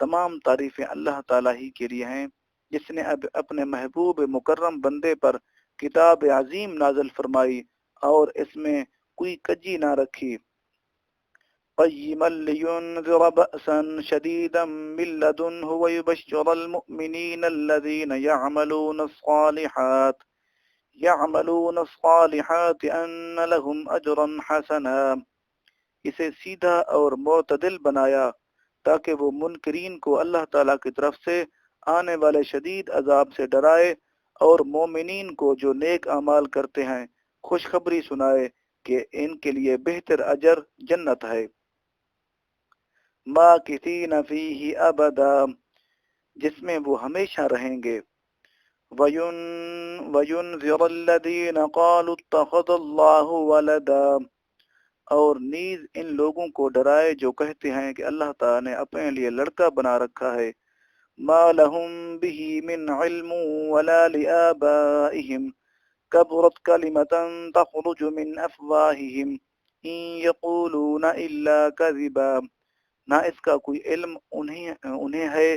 تمام تعریفیں اللہ تعالیٰ ہی کے لیے ہیں جس نے اب اپنے محبوب مکرم بندے پر کتاب عظیم نازل فرمائی اور اس میں کوئی کجی نہ رکھی۔ قیما لینذر بأسا شدیدا من لدنہ ویبشر المؤمنین الذین یعملون الصالحات ان لهم اجرا حسنا، اسے سیدھا اور معتدل بنایا تاکہ وہ منکرین کو اللہ تعالیٰ کی طرف سے آنے والے شدید عذاب سے ڈرائے اور مومنین کو جو نیک اعمال کرتے ہیں خوشخبری سنائے کہ ان کے لیے بہتر اجر جنت ہے۔ ماکثین فیہ ابدا، جس میں وہ ہمیشہ رہیں گے۔ وَيُنذِرَ الَّذِينَ قَالُوا اتَّخَذَ اللَّهُ وَلَدًا، اور نیز ان لوگوں کو ڈرائے جو کہتے ہیں کہ اللہ تعالیٰ نے اپنے لیے لڑکا بنا رکھا ہے۔ مَا لَهُم بِهِ مِنْ عِلْمٍ وَلَا لِآبَائِهِمْ كَبُرَتْ كَلِمَةً تَخْرُجُ مِنْ أَفْوَاهِهِمْ إِنْ يَقُولُونَ إِلَّا كَذِبًا، نہ اس کا کوئی علم انہیں ہے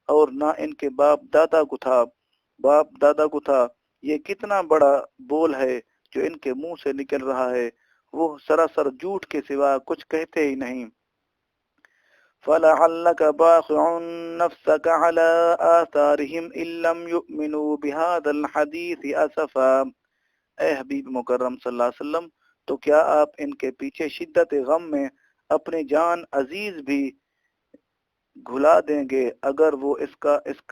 اور نہ ان کے باپ دادا کو تھا، یہ کتنا بڑا بول ہے جو ان کے منہ سے نکل رہا ہے، وہ سراسر جھوٹ کے سوا کچھ کہتے ہی نہیں۔ فَلَعَلَّكَ بَاخِعٌ نَفْسَكَ عَلَىٰ آثَارِهِمْ إِن لَّمْ يُؤْمِنُوا بِهَٰذَا الْحَدِيثِ أَسَفًا، اے حبیب مکرم صلی اللہ علیہ وسلم تو کیا آپ ان کے پیچھے شدت غم میں اپنی جان عزیز بھی گھلا دیں گے اگر وہ اس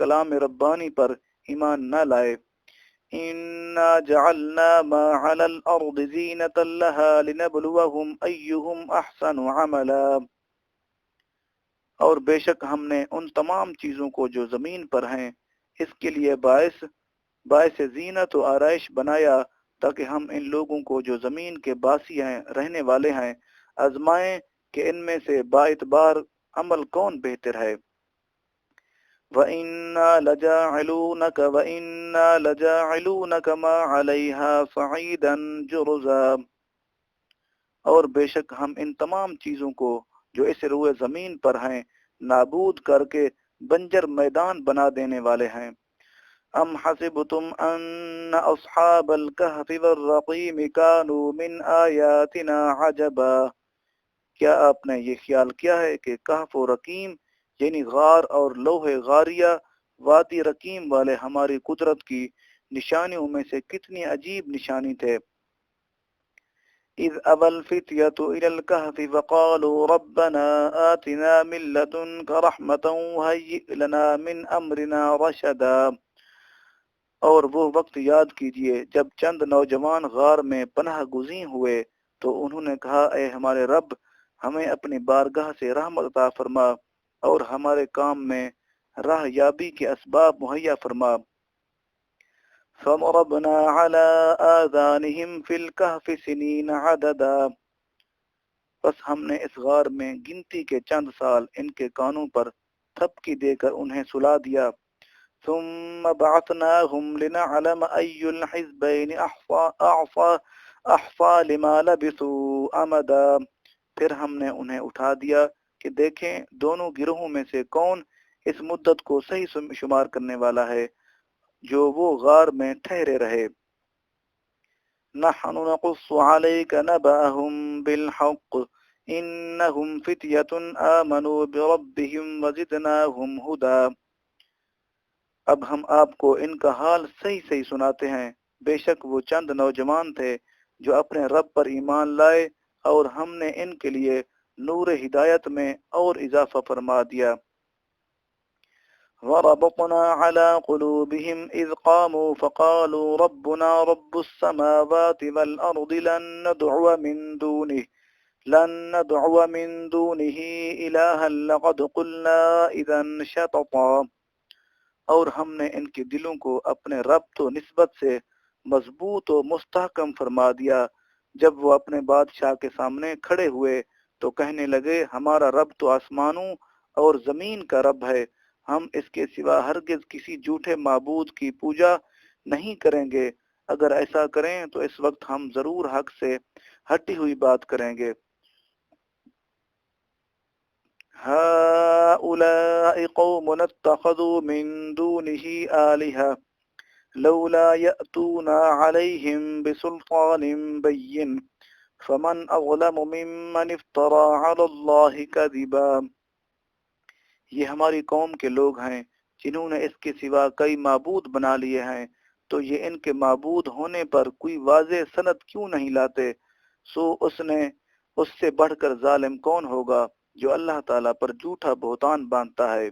کلام ربانی پر ایمان نہ لائے۔ اِنَّا جَعَلْنَا مَا عَلَى الْأَرْضِ زِينَةً لَهَا لِنَبْلُوَهُمْ أَيُّهُمْ أَحْسَنُ عَمَلًا، اور بے شک ہم نے ان تمام چیزوں کو جو زمین پر ہیں اس کے لیے باعث زینت و آرائش بنایا تاکہ ہم ان لوگوں کو جو زمین کے باسی ہیں رہنے والے ہیں آزمائیں کہ ان میں سے باعتبار عمل کون بہتر ہے۔ وَإِنَّا لَجَاعِلُونَكَ مَا عَلَيْهَا صَعِيدًا جُرُزًا، اور بے شک ہم ان تمام چیزوں کو جو اس روئے زمین پر ہیں نابود کر کے بنجر میدان بنا دینے والے ہیں۔ ام حسبتم ان اصحاب الكهف والرقیم كانوا من آیاتنا عجبا، کیا آپ نے یہ خیال کیا ہے کہ کہف و رقیم یعنی غار اور لوح غاریہ وادی رقیم والے ہماری قدرت کی نشانیوں میں سے کتنی عجیب نشانی تھے۔ اذ ابى الفتية الى الكهف وقالوا ربنا آتنا من لدنك رحمة وهيئ لنا من امرنا رشدا، اور وہ وقت یاد کیجئے جب چند نوجوان غار میں پناہ گزین ہوئے تو انہوں نے کہا اے ہمارے رب ہمیں اپنی بارگاہ سے رحمت عطا فرما اور ہمارے کام میں راہ یابی کے اسباب مہیا فرما۔ فَضَرَبْنَا عَلَىٰ آذَانِهِمْ فِي الْكَهْفِ سِنِينَ عَدَدًا، بس ہم نے اس غار میں گنتی کے چند سال ان کے کانوں پر تھپکی دے کر انہیں سلا دیا۔ ثُمَّ بَعَثْنَاهُمْ لِنَعْلَمَ أَيُّ الْحِزْبَيْنِ أَحْصَىٰ لِمَا لَبِثُوا أَمَدًا، پھر ہم نے انہیں اٹھا دیا کہ دیکھیں دونوں گروہوں میں سے کون اس مدت کو صحیح شمار کرنے والا ہے جو وہ غار میں ٹھہرے رہے۔ نحن نقص عليك نبأهم بالحق انهم فتية آمنوا بربهم وزدناهم هدى، اب ہم آپ کو ان کا حال صحیح سناتے ہیں، بے شک وہ چند نوجوان تھے جو اپنے رب پر ایمان لائے اور ہم نے ان کے لیے نور ہدایت میں اور اضافہ فرما دیا۔ وَرَبَطْنَا عَلَىٰ قُلُوبِهِمْ إِذْ قَامُوا فَقَالُوا رَبُّنَا رَبُّ السَّمَاوَاتِ وَالْأَرْضِ لَن نَّدْعُوَ مِن دُونِهِ لن ندعو من دونه إلها لقد قلنا إذا شططا، اور ہم نے ان کے دلوں کو اپنے ربط و نسبت سے مضبوط و مستحکم فرما دیا۔ جب وہ اپنے بادشاہ کے سامنے کھڑے ہوئے تو کہنے لگے ہمارا رب تو آسمانوں اور زمین کا رب ہے، ہم اس کے سوا ہرگز کسی جھوٹے معبود کی پوجا نہیں کریں گے، اگر ایسا کریں تو اس وقت ہم ضرور حق سے ہٹی ہوئی بات کریں گے۔ هؤلاء قوم اتخذوا من دونه آلهة لولا يأتون عليهم بسلطان بين فمن أظلم ممن افترى على الله كذبا، یہ ہماری قوم کے لوگ ہیں جنہوں نے اس کے سوا کئی معبود بنا لیے ہیں، تو یہ ان کے معبود ہونے پر کوئی واضح سند کیوں نہیں لاتے؟ سو اس سے بڑھ کر ظالم کون ہوگا جو اللہ تعالیٰ پر جھوٹا بہتان باندھتا ہے۔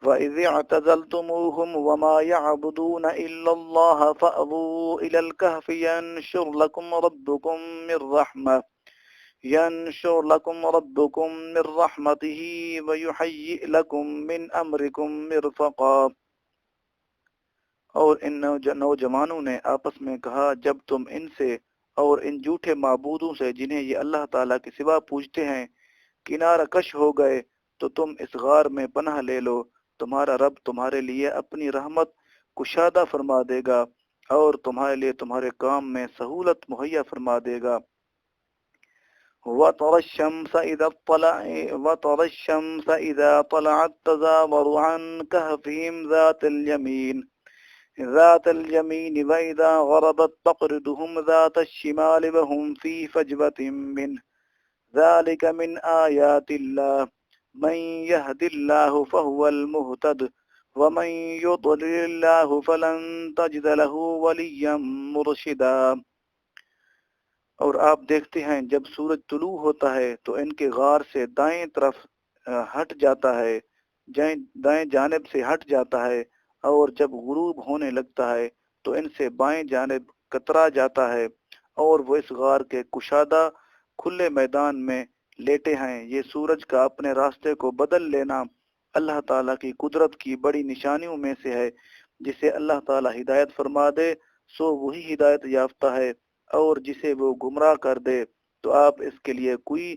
وَإِذِ اعْتَزَلْتُمُوهُمْ وَمَا يَعْبُدُونَ إِلَّا اللَّهَ فَأْوُوا إِلَى الْكَهْفِ ينشر لكم ربكم من رحمته ويحيئ لكم من أمركم مرفقا۔ اور ان نوجوانوں نے آپس میں کہا جب تم ان سے اور ان جھوٹے معبودوں سے جنہیں یہ اللہ تعالیٰ کے سوا پوجتے ہیں کنارہ کش ہو گئے تو تم اس غار میں پناہ لے لو، تمہارا رب تمہارے لیے اپنی رحمت کشادہ فرما دے گا اور تمہارے لیے تمہارے کام میں سہولت مہیا فرما دے گا۔ وَتَرَى الشَّمْسَ إِذَا طَلَعَتْ تَزَاوَرُ عَنْ كَهْفِهِمْ ذَاتَ الْيَمِينِ وَإِذَا غَرَبَتْ تَقْرِضُهُمْ ذَاتَ الشِّمَالِ وَهُمْ فِي فَجْوَةٍ مِّنْهُ ذَلِكَ مِنْ آيَاتِ اللَّهِ مَنْ يَهْدِ اللَّهُ فَهُوَ الْمُهْتَدُ وَمَنْ يُضْلِلِ اللَّهُ فَلَنْ تَجِدَ لَهُ وَلِيًّا مُرْشِدًا۔ اور آپ دیکھتے ہیں جب سورج طلوع ہوتا ہے تو ان کے غار سے دائیں طرف ہٹ جاتا ہے، دائیں جانب سے ہٹ جاتا ہے، اور جب غروب ہونے لگتا ہے تو ان سے بائیں جانب کترا جاتا ہے، اور وہ اس غار کے کشادہ کھلے میدان میں لیٹے ہیں۔ یہ سورج کا اپنے راستے کو بدل لینا اللہ تعالیٰ کی قدرت کی بڑی نشانیوں میں سے ہے، جسے اللہ تعالیٰ ہدایت فرما دے سو وہی ہدایت یافتہ ہے، اور جسے وہ گمراہ کر دے تو آپ اس کے لیے کوئی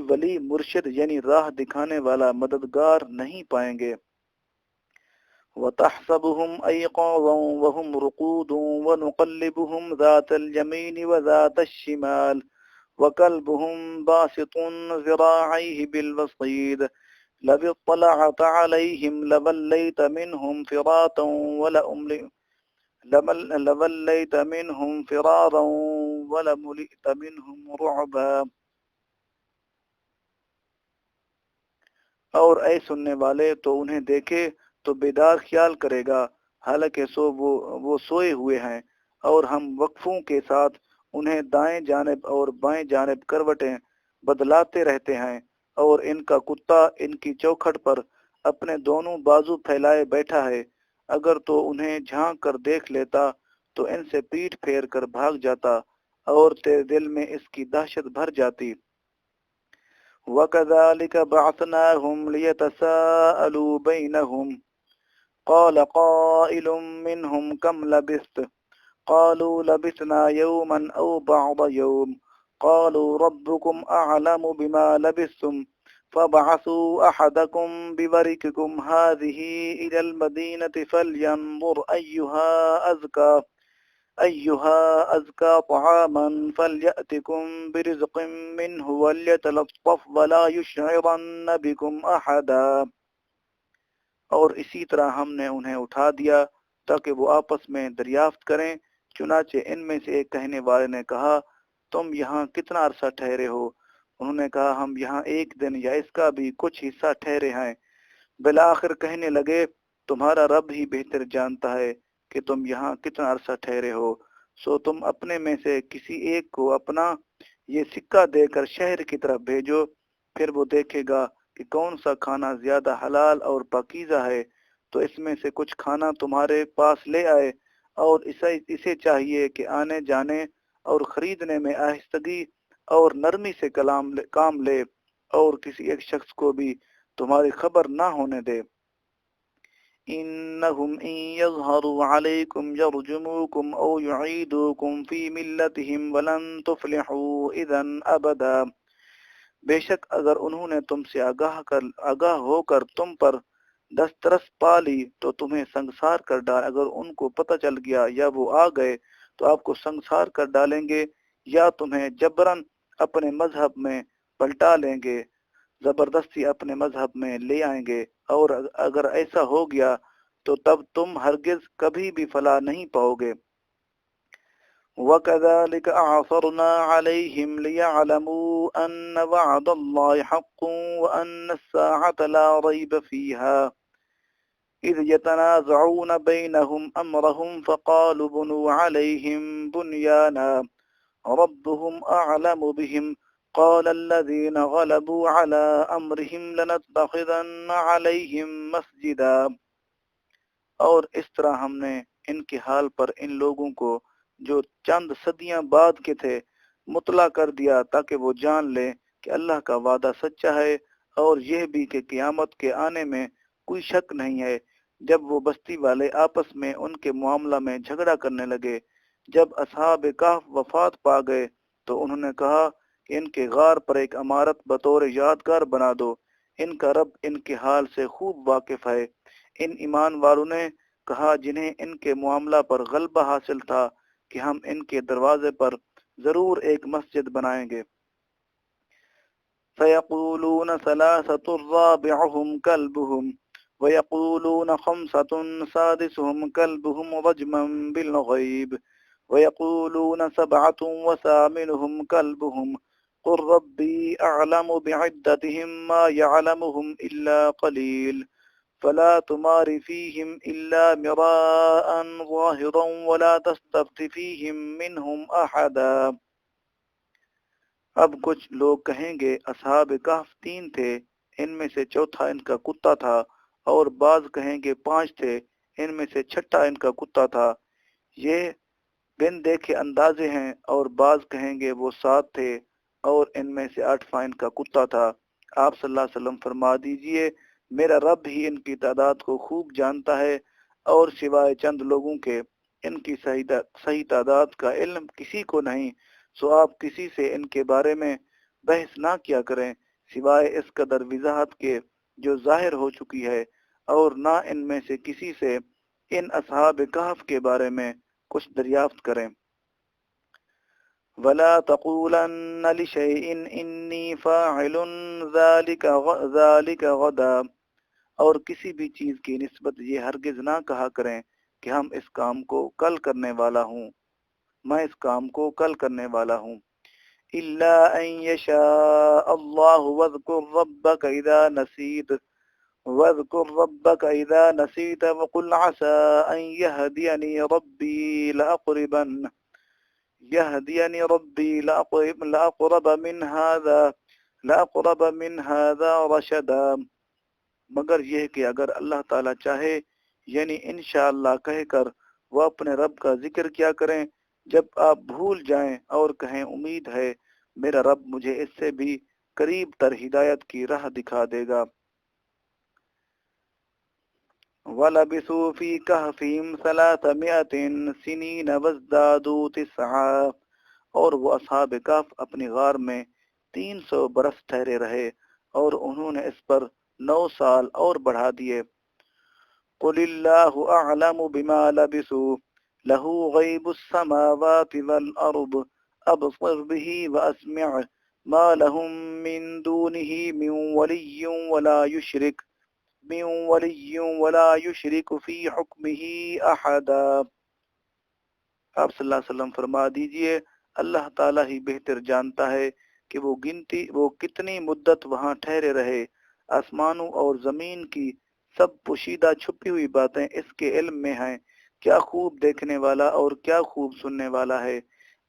ولی مرشد یعنی راہ دکھانے والا مددگار نہیں پائیں گے۔ وَتَحْسَبُهُمْ أَيْقَاظًا وَهُمْ رُقُودٌ وَنُقَلِّبُهُمْ ذَاتَ الْيَمِينِ وَذَاتَ الشِّمَالِ وَكَلْبُهُمْ بَاسِطٌ ذِرَاعَيْهِ بِالْوَصِيدِ لَوِ اطَّلَعْتَ عَلَيْهِمْ لَوَلَّيْتَ مِنْهُمْ فِرَارًا وَلَمُلِئْتَ مِنْهُمْ رُعْبًا۔ اور اے سننے والے تو انہیں دیکھے تو بیدار خیال کرے گا، حالانکہ وہ سوئے ہوئے ہیں، اور ہم وقفوں کے ساتھ انہیں دائیں جانب اور بائیں جانب کروٹیں بدلاتے رہتے ہیں، اور ان کا کتا ان کی چوکھٹ پر اپنے دونوں بازو پھیلائے بیٹھا ہے، اگر تو انہیں جھانک کر دیکھ لیتا تو ان سے پیٹھ پھیر کر بھاگ جاتا اور تیرے دل میں اس کی دہشت بھر جاتی۔ وَكَذَلِكَ بَعَثْنَاهُمْ لِيَتَسَاءَلُوا بَيْنَهُمْ قَالَ قَائِلٌ مِّنْهُمْ كَمْ لَبِثْتُمْ قَالُوا لَبِثْنَا يَوْمًا أَوْ بَعْضَ يَوْمٍ قَالُوا رَبُّكُمْ أَعْلَمُ بِمَا لَبِثْتُمْ فَابْعَثُوا أَحَدَكُمْ بِوَرِقِكُمْ هَٰذِهِ إِلَى الْمَدِينَةِ فَلْيَنظُرْ أَيُّهَا أَزْكَىٰ طَعَامًا فَلْيَأْتِكُمْ بِرِزْقٍ مِّنْهُ وَلْيَتَلَطَّفْ وَلَا يُشْعِرَنَّ بِكُمْ أَحَدًا۔ اور اسی طرح ہم نے انہیں اٹھا دیا تاکہ وہ آپس میں دریافت کریں، چنانچہ ان میں سے ایک کہنے والے نے کہا تم یہاں کتنا عرصہ ٹھہرے ہو؟ انہوں نے کہا ہم یہاں ایک دن یا اس کا بھی کچھ حصہ ٹھہرے ہیں۔ بالآخر کہنے لگے تمہارا رب ہی بہتر جانتا ہے کہ تم یہاں کتنا عرصہ ٹھہرے ہو، سو تم اپنے میں سے کسی ایک کو اپنا یہ سکہ دے کر شہر کی طرف بھیجو، پھر وہ دیکھے گا کہ کون سا کھانا زیادہ حلال اور پاکیزہ ہے تو اس میں سے کچھ کھانا تمہارے پاس لے آئے، اور اسے چاہیے کہ آنے جانے اور خریدنے میں آہستگی اور نرمی سے کام لے اور کسی ایک شخص کو بھی تمہاری خبر نہ ہونے دے۔ انہم ان یظہروا علیکم یرجموکم او یعیدوکم فی ملتہم ولن تفلحوا اذا ابدا، بے شک اگر انہوں نے تم سے آگاہ ہو کر تم پر دسترس پا لی تو تمہیں سنگسار کر ڈال، اگر ان کو پتہ چل گیا یا وہ آ گئے تو آپ کو سنگسار کر ڈالیں گے یا تمہیں جبراً اپنے مذہب میں پلٹا لیں گے، زبردستی اپنے مذہب میں لے آئیں گے، اور اگر ایسا ہو گیا تو تب تم ہرگز کبھی بھی فلاح نہیں پاؤ گے۔ وَكَذَلِكَ أَعْثَرْنَا عَلَيْهِمْ لِيَعْلَمُوا أَنَّ وَعْدَ اللَّهِ حَقٌّ وَأَنَّ السَّاعَةَ لَا رَيْبَ فِيهَا إِذْ يَتَنَازَعُونَ بَيْنَهُمْ أَمْرَهُمْ فَقَالُوا بُنُوا عَلَيْهِمْ بُنْيَانًا رَبُّهُمْ أَعْلَمُ بِهِمْ قَالَ الَّذِينَ غَلَبُوا عَلَىٰ أَمْرِهِمْ لَنَتَّخِذَنَّ عَلَيْهِمْ مَسْجِدًا، اور اس طرح ہم نے ان کے حال پر ان لوگوں کو جو چند صدیاں بعد کے تھے مطلع کر دیا تاکہ وہ جان لیں کہ اللہ کا وعدہ سچا ہے، اور یہ بھی کہ قیامت کے آنے میں کوئی شک نہیں ہے۔ جب وہ بستی والے آپس میں ان کے معاملہ میں جھگڑا کرنے لگے، جب اصحاب کہف وفات پا گئے تو انہوں نے کہا کہ ان کے غار پر ایک عمارت بطور یادگار بنا دو، ان کا رب ان کے حال سے خوب واقف ہے۔ ان ایمان والوں نے کہا جنہیں ان کے معاملہ پر غلبہ حاصل تھا کہ ہم ان کے دروازے پر ضرور ایک مسجد بنائیں گے۔ فَيَقُولُونَ ثَلَاثَةٌ رَابِعُهُمْ كَلْبُهُمْ وَيَقُولُونَ خَمْسَةٌ سَادِسُهُمْ كَلْبُهُمْ رَجْمًا بِالْغَيْبِ وَيَقُولُونَ سَبْعَةٌ وَثَامِنُهُمْ كَلْبُهُمْ قُل رَّبِّي أَعْلَمُ بِعِدَّتِهِم مَّا يَعْلَمُهُمْ إِلَّا قَلِيلٌ فلا تمار فیہم الا مراء ظاہرا ولا تستفت فیہم منہم احدا۔ اب کچھ لوگ کہیں گے اصحاب کہف 3 تھے، ان میں سے چوتھا ان کا کتا تھا، اور بعض کہیں گے 5 تھے، ان میں سے چھٹا ان کا کتا تھا، یہ بن دیکھے اندازے ہیں، اور بعض کہیں گے وہ 7 تھے اور ان میں سے 8واں ان کا کتا تھا۔ آپ صلی اللہ علیہ وسلم فرما دیجئے میرا رب ہی ان کی تعداد کو خوب جانتا ہے، اور سوائے چند لوگوں کے ان کی صحیح تعداد کا علم کسی کو نہیں، سو آپ کسی سے ان کے بارے میں بحث نہ کیا کریں سوائے اس قدر وضاحت کے جو ظاہر ہو چکی ہے، اور نہ ان میں سے کسی سے ان اصحاب کہف کے بارے میں کچھ دریافت کریں۔ وَلَا تَقُولَنَّ لِشَيْءٍ إِنِّي فَاعِلٌ ذَلِكَ غَدًا، اور کسی بھی چیز کی نسبت یہ ہرگز نہ کہا کریں کہ ہم اس کام کو کل کرنے والا ہوں، میں اس کام کو کل کرنے والا ہوں۔ إِلَّا أَن يَشَاءَ اللَّهُ وَاذْكُر رَّبَّكَ إِذَا نَسِيتَ وَقُلْ عَسَىٰ أَن يَهْدِيَنِي رَبِّي لَأَقْرَبَ مِنْ هَذَا رَشَدًا، مگر یہ کہ اگر اللہ تعالیٰ چاہے، یعنی انشاءاللہ کہہ کر وہ اپنے رب کا ذکر کیا کریں جب آپ بھول جائیں، اور کہیں امید ہے میرا رب مجھے اس سے بھی قریب تر ہدایت کی راہ دکھا دے گا۔ وَلَبِثُوا فِي كَهْفِهِمْ 300 سِنِينَ وَازْدَادُوا 9، اور وہ اصحاب کہف اپنی غار میں 300 برس ٹھہرے رہے، اور انہوں نے اس پر 9 سال اور بڑھا دیے۔ قُلِ اللَّهُ أَعْلَمُ بِمَا لَبِثُوا لَهُ غَيْبُ السَّمَاوَاتِ وَالْأَرْضِ أَبْصِرْ بِهِ وَأَسْمِعْ مَا لَهُم مِّن دُونِهِ مِن وَلِيٍّ وَلَا يُشْرِكُ فِي حُكْمِهِ أَحَدًا۔ آپ صلی اللہ علیہ وسلم فرما دیجئے اللہ تعالیٰ ہی بہتر جانتا ہے کہ وہ کتنی مدت وہاں ٹھہرے رہے، آسمانوں اور زمین کی سب پوشیدہ چھپی ہوئی باتیں اس کے علم میں ہیں، کیا خوب دیکھنے والا اور کیا خوب سننے والا ہے۔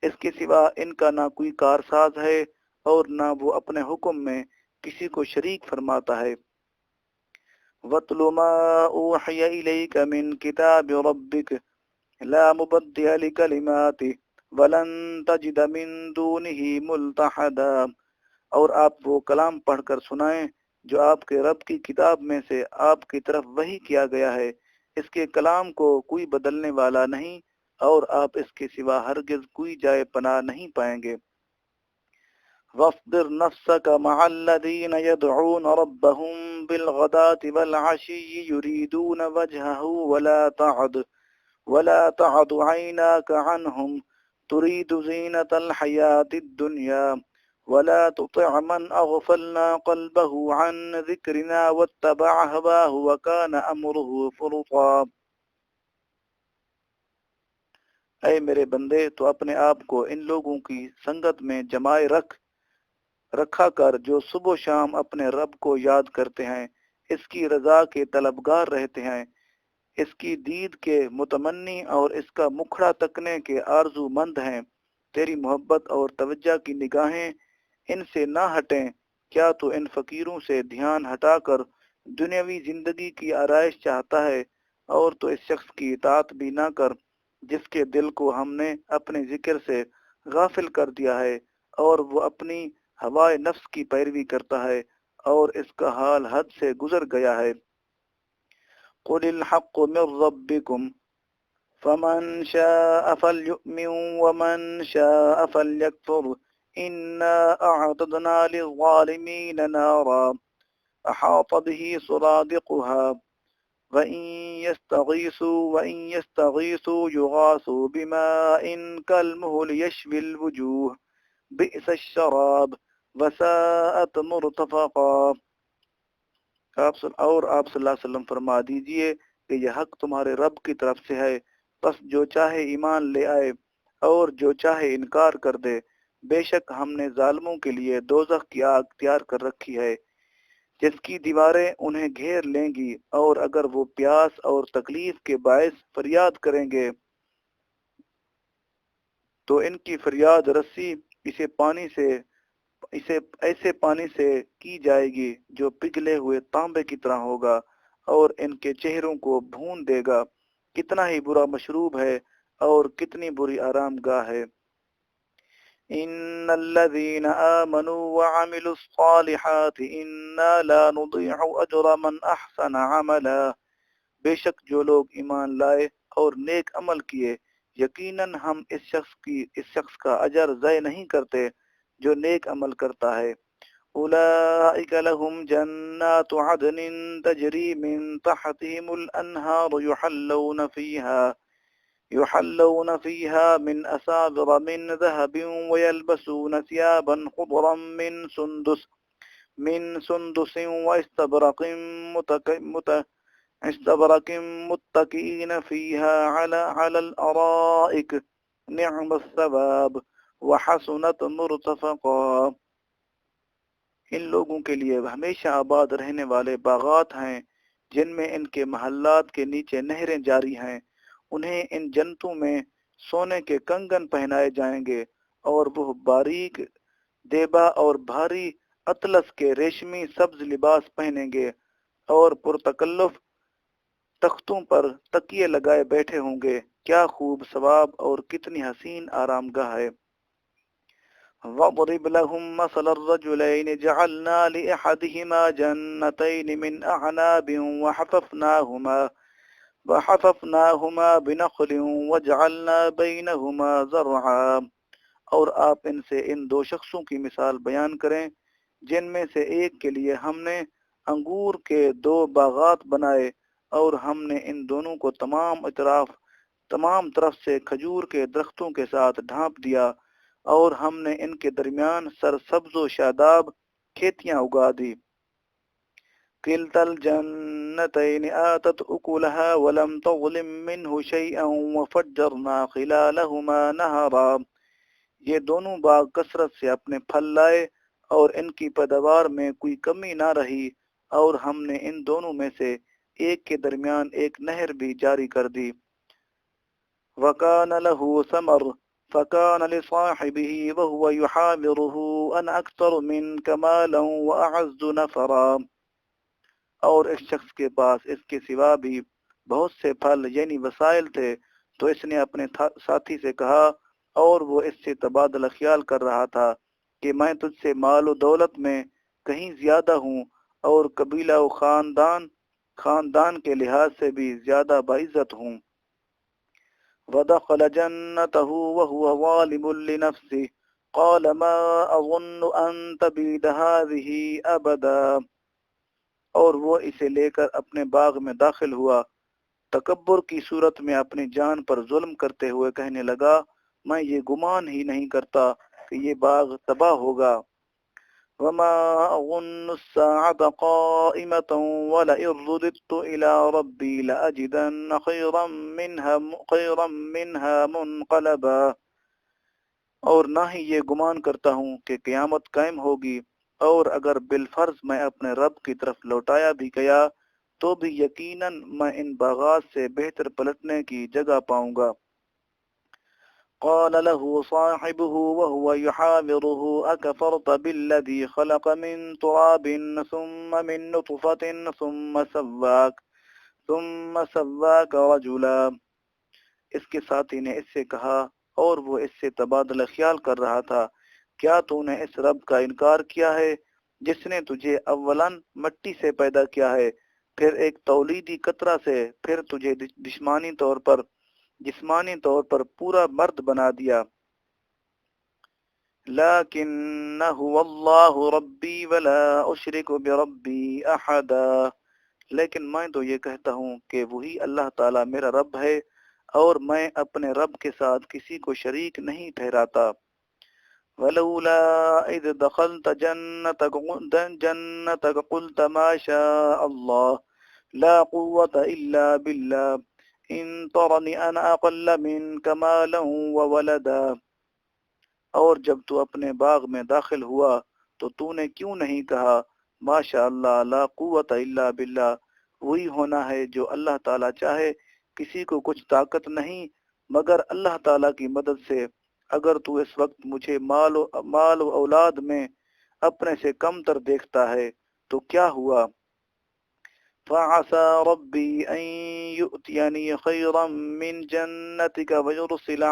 اس کے سوا ان کا نہ کوئی کارساز ہے اور نہ وہ اپنے حکم میں کسی کو شریک فرماتا ہے۔ وَاتْلُ مَا أُوحِيَ إِلَيْكَ مِنْ كِتَابِ رَبِّكَ لَا مُبَدِّلَ لِكَلِمَاتِهِ وَلَن تَجِدَ مِن دُونِهِ مُلْتَحَدًا، اور آپ وہ کلام پڑھ کر سنائیں جو آپ کے رب کی کتاب میں سے آپ کی طرف وحی کیا گیا ہے، اس کے کلام کو کوئی بدلنے والا نہیں، اور آپ اس کے سوا ہرگز کوئی جائے پناہ نہیں پائیں گے۔ وَاصْبِرْ نَفْسَكَ مَعَ الَّذِينَ يَدْعُونَ رَبَّهُم بِالْغَدَاةِ وَالْعَشِيِّ يُرِيدُونَ وَجْهَهُ وَلَا تَعْدُ عَيْنَاكَ عَنْهُمْ تُرِيدُ زِينَةَ الْحَيَاةِ الدُّنْيَا وَلَا تُطِعْ مَنْ أَغْفَلْنَا قَلْبَهُ عَنْ ذِكْرِنَا وَاتَّبَعَ هَوَاهُ وَكَانَ أَمْرُهُ فُرُطًا۔ اے میرے بندے، تو اپنے آپ کو ان لوگوں کی سنگت میں جمائے رکھا کر جو صبح و شام اپنے رب کو یاد کرتے ہیں، اس کی رضا کے طلبگار رہتے ہیں، اس کی دید کے متمنی اور اس کا مکھڑا تکنے کے آرزو مند ہیں۔ تیری محبت اور توجہ کی نگاہیں ان سے نہ ہٹیں، کیا تو ان فقیروں سے دھیان ہٹا کر دنیاوی زندگی کی آرائش چاہتا ہے، اور تو اس شخص کی اطاعت بھی نہ کر جس کے دل کو ہم نے اپنے ذکر سے غافل کر دیا ہے، اور وہ اپنی ہوائے نفس کی پیروی کرتا ہے، اور اس کا حال حد سے گزر گیا ہے۔ قُلِ الْحَقُّ مِن رَّبِّكُمْ فَمَن شَاءَ فَلْيُؤْمِن وَمَن شَاءَ فَلْيَكْفُرْ إِنَّا أَعْتَدْنَا لِلظَّالِمِينَ نَارًا أَحَاطَ بِهِ سُرَادِقُهَا وَإِن يَسْتَغِيثُوا يُغَاثُوا بِمَاءٍ كَالْمُهْلِ يَشْوِي الْوُجُوهَ بِئْسَ الشَّرَابُ وَسَاءَتْ مُرْتَفَقًا۔ آپ صلی اللہ علیہ وسلم فرما دیجئے کہ یہ حق تمہارے رب کی طرف سے ہے، بس جو چاہے ایمان لے آئے اور جو چاہے انکار کر دے، بے شک ہم نے ظالموں کے لیے دوزخ کی آگ تیار کر رکھی ہے، جس کی دیواریں انہیں گھیر لیں گی، اور اگر وہ پیاس اور تکلیف کے باعث فریاد کریں گے تو ان کی فریاد رسی اسے ایسے پانی سے کی جائے گی جو پگھلے ہوئے تانبے کی طرح ہوگا، اور ان کے چہروں کو بھون دے گا۔ کتنا ہی برا مشروب ہے اور کتنی بری آرام گاہ ہے۔ ان الذين آمنوا وعملوا الصالحات انا لا نضيع اجر من احسن عملا، بے شک جو لوگ ایمان لائے اور نیک عمل کیے، یقیناً ہم اس شخص کا اجر ضائع نہیں کرتے جو نیک عمل کرتا ہے۔ اولئک لهم جنات عدن تجری من تحتهم الانہار يحلون فيها من أساور من ذهب ويلبسون ثيابا خضرا من سندس واستبرق متكئين فيها على الأرائك نعم الثواب وحسنت مرتفقا۔ ان لوگوں کے لیے ہمیشہ آباد رہنے والے باغات ہیں جن میں ان کے محلات کے نیچے نہریں جاری ہیں، انہیں ان جنتوں میں سونے کے کنگن پہنائے جائیں گے، اور وہ باریک دیبا اور بھاری اطلس کے ریشمی سبز لباس پہنیں گے، اور پرتکلف تختوں پر تکیے لگائے بیٹھے ہوں گے۔ کیا خوب ثواب اور کتنی حسین آرام گاہ ہے۔ وَاضْرِبْ لَهُم مَثَلَ الرَّجُلَيْنِ جَعَلْنَا لِأَحَدِهِمَا جَنَّتَيْنِ مِنْ أَعْنَابٍ وَحَفَفْنَاهُمَا بِنَخْلٍ وَجَعَلْنَا بَيْنَهُمَا زَرْعًا، اور آپ ان سے ان دو شخصوں کی مثال بیان کریں جن میں سے ایک کے لیے ہم نے انگور کے دو باغات بنائے، اور ہم نے ان دونوں کو تمام طرف سے کھجور کے درختوں کے ساتھ ڈھانپ دیا، اور ہم نے ان کے درمیان سرسبز و شاداب کھیتیاں اگا دی۔ كلتا الجنتين آتت أكلها ولم تظلم منه شيئا وفجرنا خلالهما نهرا، یہ دونوں باغ کثرت سے اپنے پھل لائے اور ان کی پیداوار میں کوئی کمی نہ رہی، اور ہم نے ان دونوں میں سے ایک کے درمیان ایک نہر بھی جاری کر دی۔ وَكَانَ لَهُ ثَمَرٌ فَكَانَ لِصَاحِبِهِ وَهُوَ يُحَاوِرُهُ أَنَا أَكْثَرُ مِنكَ مَالًا وَأَعَزُّ نَفَرًا، اور اس شخص کے پاس اس کے سوا بھی بہت سے پھل یعنی وسائل تھے، تو اس نے اپنے ساتھی سے کہا، اور وہ اس سے تبادلہ خیال کر رہا تھا کہ میں تجھ سے مال و دولت میں کہیں زیادہ ہوں اور قبیلہ و خاندان کے لحاظ سے بھی زیادہ باعزت ہوں۔ ودخل جنته وهو ظالم لنفسه قال ما اظن ان تبيد هذه ابدا، اور وہ اسے لے کر اپنے باغ میں داخل ہوا تکبر کی صورت میں اپنی جان پر ظلم کرتے ہوئے کہنے لگا میں یہ گمان ہی نہیں کرتا کہ یہ باغ تباہ ہوگا۔ وما اظن الساعة قائمة ولئن رددت الى ربي لأجدن خيرا منها منقلبا، اور نہ ہی یہ گمان کرتا ہوں کہ قیامت قائم ہوگی، اور اگر بالفرض میں اپنے رب کی طرف لوٹایا بھی گیا تو بھی یقیناً میں ان باغات سے بہتر پلٹنے کی جگہ پاؤں گا۔ قال له صاحبه وهو يحاوره أكفرت بالذي خلق من تراب ثم من نطفة ثم سواك رجلا، اس کے ساتھی نے اس سے کہا اور وہ اس سے تبادلہ خیال کر رہا تھا، کیا تو نے اس رب کا انکار کیا ہے جس نے تجھے اولاً مٹی سے پیدا کیا ہے، پھر ایک تولیدی قطرہ سے، پھر تجھے جسمانی طور پر پورا مرد بنا دیا۔ لیکن هو اللہ ربی ولا اشرک بربی احدا، لیکن میں تو یہ کہتا ہوں کہ وہی اللہ تعالیٰ میرا رب ہے اور میں اپنے رب کے ساتھ کسی کو شریک نہیں ٹھہراتا۔ ولولا اذ دخلت جنتك قلت ما شاء الله لا قوة الا بالله ان ترني انا اقل منك مالا وولدا، اور جب تو اپنے باغ میں داخل ہوا تو تو نے کیوں نہیں کہا ماشاء اللہ لا قوت الا باللہ، وہی ہونا ہے جو اللہ تعالیٰ چاہے، کسی کو کچھ طاقت نہیں مگر اللہ تعالیٰ کی مدد سے، اگر تو اس وقت مجھے مال و اولاد میں اپنے سے کم تر دیکھتا ہے تو کیا ہوا؟ فَعَسَى رَبِّي أَن يُؤْتِيَنِي خَيْرًا مِّن جَنَّتِكَ وَيُرْسِلَ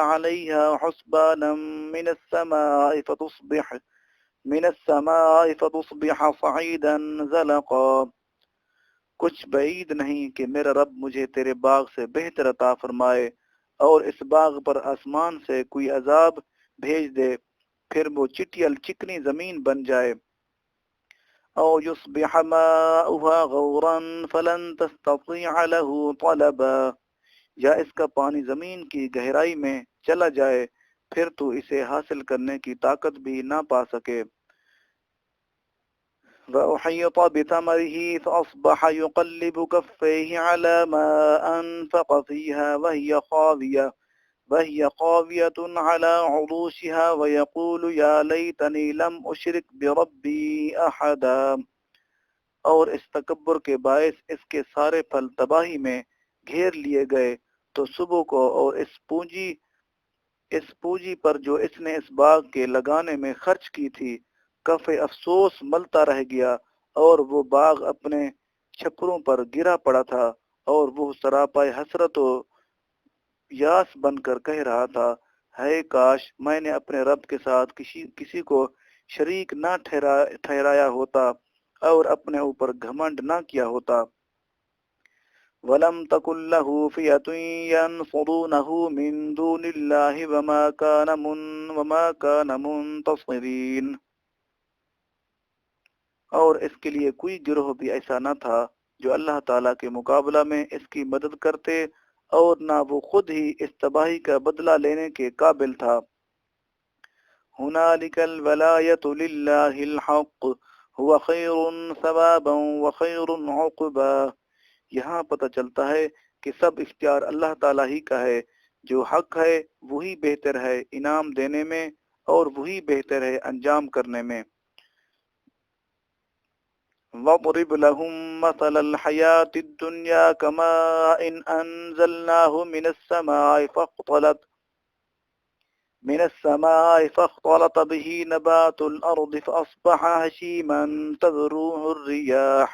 عَلَيْهَا حُسْبَانًا من السماء فتصبح صعيدا زلقا، کچھ بعید نہیں کہ میرا رب مجھے تیرے باغ سے بہتر عطا فرمائے اور اس باغ پر آسمان سے کوئی عذاب بھیج دے، پھر وہ چکنی زمین بن جائے۔ او یصبح ماؤها غورا فلن تستطيع له طلبا، یا اس کا پانی زمین کی گہرائی میں چلا جائے پھر تو اسے حاصل کرنے کی طاقت بھی نہ پا سکے۔ وَأُحِيطَ بِثَمَرِهِ فَأَصْبَحَ يُقَلِّبُ كَفَّيْهِ عَلَى مَا أَنفَقَ فِيهَا وَهِيَ خَاوِيَةٌ عَلَى عُرُوشِهَا وَيَقُولُ يَا لَيْتَنِي لَمْ أُشْرِكْ بِرَبِّي أَحَدًا، اور اس تکبر کے باعث اس کے سارے پھل تباہی میں گھیر لیے گئے تو صبح کو، اور اس پونجی پر جو اس نے اس باغ کے لگانے میں خرچ کی تھی، کف افسوس ملتا رہ گیا، اور وہ باغ اپنے چھپروں پر گرا پڑا تھا، اور وہ سراپائے حسرت و یاس بن کر کہہ رہا تھا ہے کاش میں نے اپنے رب کے ساتھ کسی کو شریک نہ ٹھہرایا ہوتا اور اپنے اوپر گھمنڈ نہ کیا ہوتا۔ وَلَمْ تَكُنْ لَهُ فِئَةٌ يَنْصُرُونَهُ مِنْ دُونِ اللَّهِ وَمَا كَانَ مُنْتَصِرِينَ، اور اس کے لیے کوئی گروہ بھی ایسا نہ تھا جو اللہ تعالیٰ کے مقابلہ میں اس کی مدد کرتے، اور نہ وہ خود ہی اس تباہی کا بدلہ لینے کے قابل تھا۔ هُنَالِكَ الْوَلَایَةُ لِلَّهِ الْحَقِّ هُوَ خَيْرٌ ثَوَابًا وَخَيْرٌ عُقْبًا، یہاں پتہ چلتا ہے کہ سب اختیار اللہ تعالیٰ ہی کا ہے، جو حق ہے وہی بہتر ہے انعام دینے میں اور وہی بہتر ہے انجام کرنے میں۔ وَاضْرِبْ لَهُم مَّثَلَ الْحَيَاةِ الدُّنْيَا كَمَاءٍ أَنزَلْنَاهُ من السماء فاختلط به نبات الأرض فأصبح هشيما تذروه الرياح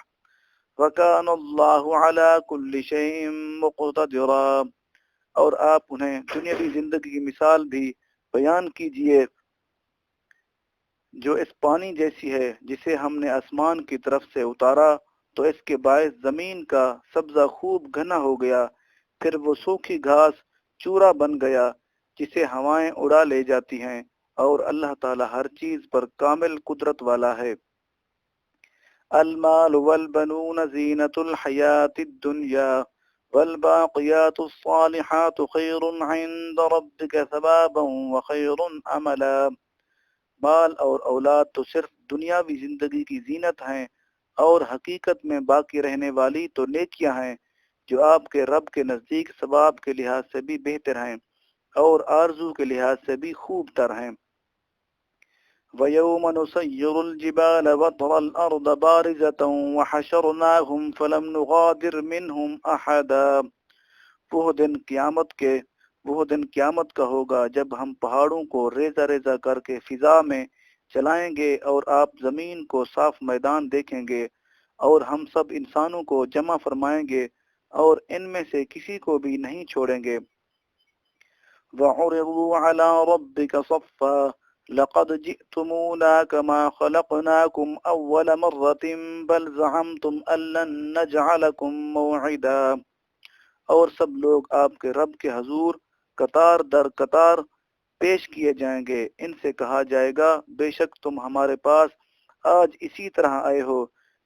وكان الله على كل شيء مقتدرا، اور آپ انہیں دنیاوی زندگی کی مثال بھی بیان کیجئے جو اس پانی جیسی ہے جسے ہم نے آسمان کی طرف سے اتارا تو اس کے باعث زمین کا سبزہ خوب گھنا ہو گیا، پھر وہ سوکھی گھاس چورا بن گیا جسے ہوائیں اڑا لے جاتی ہیں، اور اللہ تعالی ہر چیز پر کامل قدرت والا ہے۔ المال والبنون زینۃ الحیات الدنیا والباقیات الصالحات خیر عند ربک ثوابا وخیر عملا۔ مال اور اولاد تو صرف دنیاوی زندگی کی زینت ہیں، اور حقیقت میں باقی رہنے والی تو نیکیاں ہیں جو آپ کے رب کے نزدیک ثواب کے لحاظ سے بھی بہتر ہیں اور آرزو کے لحاظ سے بھی خوب تر ہیں۔ وَيَوْمَ نُسَيِّرُ الْجِبَالَ وَتَرَى الْأَرْضَ بَارِزَةً وَحَشَرْنَاهُمْ فَلَمْ نُغَادِرْ مِنْهُمْ أَحَدًا۔ وہ دن قیامت کا ہوگا جب ہم پہاڑوں کو ریزہ ریزہ کر کے فضا میں چلائیں گے اور آپ زمین کو صاف میدان دیکھیں گے، اور ہم سب انسانوں کو جمع فرمائیں گے اور ان میں سے کسی کو بھی نہیں چھوڑیں گے۔ وَعُرِضُوا عَلَى رَبِّكَ صَفًّا لَقَدْ جِئْتُمُونَا كَمَا خَلَقْنَاكُمْ أَوَّلَ مَرَّةٍ بَلْ زَعَمْتُمْ أَن لَّن نَّجْعَلَ لَكُم مَّوْعِدًا۔ اور سب لوگ آپ کے رب کے حضور قطار در قطار پیش کیے جائیں گے، ان سے کہا جائے گا بے شک تم ہمارے پاس آج اسی طرح آئے ہو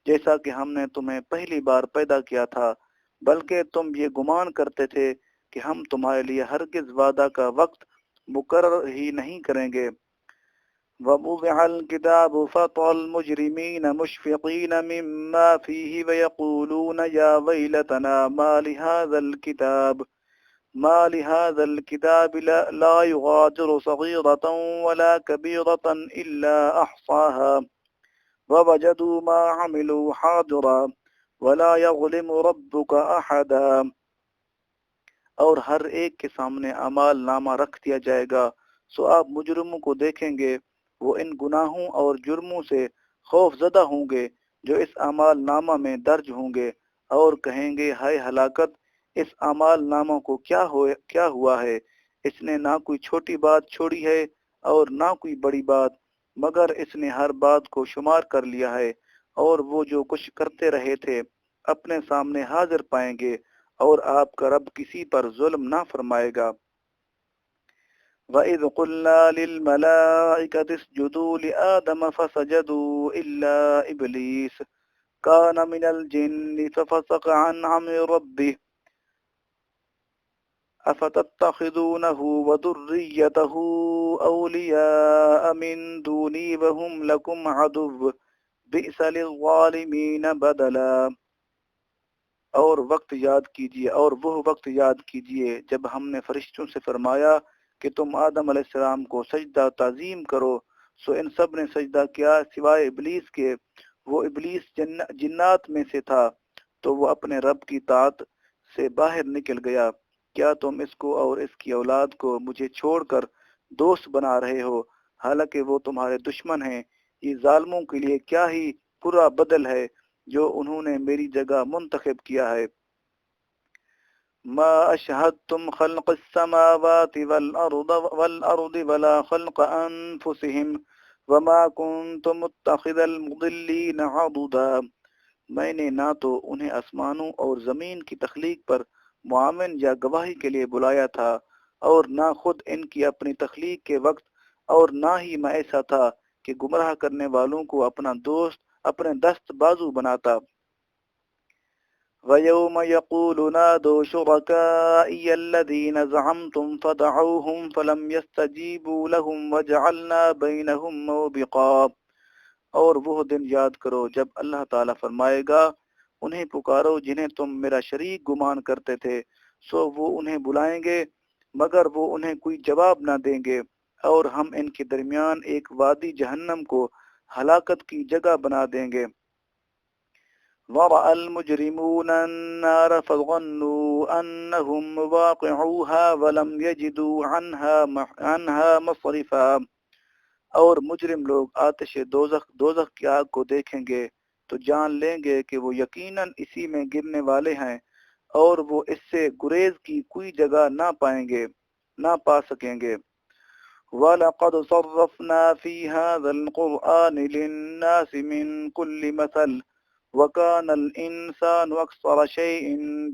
جیسا کہ ہم نے تمہیں پہلی بار پیدا کیا تھا، بلکہ تم یہ گمان کرتے تھے کہ ہم تمہارے لیے ہرگز وعدہ کا وقت مقرر ہی نہیں کریں گے۔ وَوُضِعَ الْكِتَابُ فَتَرَى الْمُجْرِمِينَ مُشْفِقِينَ مِمَّا فِيهِ وَيَقُولُونَ يَا وَيْلَتَنَا ما لهذا الكتاب لا يغادر صغيرة ولا كبيرة إلا أحصاها ووجدوا ما عملوا حاضرا ولا يظلم ربك أحدا۔ اور ہر ایک کے سامنے اعمال نامہ رکھ دیا جائے گا، سو آپ مجرموں کو دیکھیں گے، وہ ان گناہوں اور جرموں سے خوف زدہ ہوں گے جو اس اعمال نامہ میں درج ہوں گے، اور کہیں گے ہائے ہلاکت، اس اعمال نامہ کو کیا ہوا ہے، اس نے نہ کوئی چھوٹی بات چھوڑی ہے اور نہ کوئی بڑی بات، مگر اس نے ہر بات کو شمار کر لیا ہے، اور وہ جو کچھ کرتے رہے تھے اپنے سامنے حاضر پائیں گے، اور آپ کا رب کسی پر ظلم نہ فرمائے گا۔ وَإِذْ قُلْنَا لِلْمَلَائِكَةِ اسْجُدُوا لِآدَمَ فَسَجَدُوا إِلَّا إِبْلِيسَ كَانَ مِنَ الْجِنِّ فَفَسَقَ عَنْ أَمْرِ رَبِّهِ أَفَتَتَّخِذُونَهُ وَذُرِّيَّتَهُ أَوْلِيَاءَ مِن دُونِي وَهُمْ لَكُمْ عَدُوٌّ بِئْسَ لِلظَّالِمِينَ بَدَلًا۔ اور وہ وقت یاد کیجئے جب ہم نے فرشتوں سے فرمایا کہ تم آدم علیہ السلام کو سجدہ تعظیم کرو، سو ان سب نے سجدہ کیا سوائے ابلیس کے، وہ ابلیس جنات میں سے تھا، تو وہ اپنے رب کی طاعت سے باہر نکل گیا۔ کیا تم اس کو اور اس کی اولاد کو مجھے چھوڑ کر دوست بنا رہے ہو، حالانکہ وہ تمہارے دشمن ہیں؟ یہ ظالموں کے لیے کیا ہی برا بدل ہے جو انہوں نے میری جگہ منتخب کیا ہے۔ ما اشہدتم خلق السماوات والارض ولا خلق انفسهم وما كنت متخذ المضلین عضدا۔ میں نے نہ تو انہیں آسمانوں اور زمین کی تخلیق پر معاون یا گواہی کے لیے بلایا تھا، اور نہ خود ان کی اپنی تخلیق کے وقت، اور نہ ہی میں ایسا تھا کہ گمراہ کرنے والوں کو اپنا دوست اپنے دست بازو بناتا۔ وَيَوْمَ يَقُولُ نَادُوا شُرَكَائِيَ الَّذِينَ زَعَمْتُمْ فَدَعَوْهُمْ فَلَمْ يَسْتَجِيبُوا لَهُمْ وَجَعَلْنَا بَيْنَهُمْ مَوْبِقًا۔ اور وہ دن یاد کرو جب اللہ تعالیٰ فرمائے گا انہیں پکارو جنہیں تم میرا شریک گمان کرتے تھے، سو وہ انہیں بلائیں گے مگر وہ انہیں کوئی جواب نہ دیں گے، اور ہم ان کے درمیان ایک وادی جہنم کو ہلاکت کی جگہ بنا دیں گے۔ وَرَأَى الْمُجْرِمُونَ النَّارَ فَظَنُّوا أَنَّهُمْ مُوَاقِعُوهَا وَلَمْ يَجِدُوا عَنْهَا مَصْرِفًا۔ اور مجرم لوگ آتش دوزخ کی آگ کو دیکھیں گے تو جان لیں گے کہ وہ یقیناً اسی میں گرنے والے ہیں، اور وہ اس سے گریز کی کوئی جگہ نہ پا سکیں گے۔ وَلَقَدْ صَرَّفْنَا فِي هَذَا الْقُرْآنِ لِلنَّاسِ مِنْ كُلِّ مَثَلٍ وَكَانَ الْإِنسَانُ أَكْثَرَ شَيْءٍ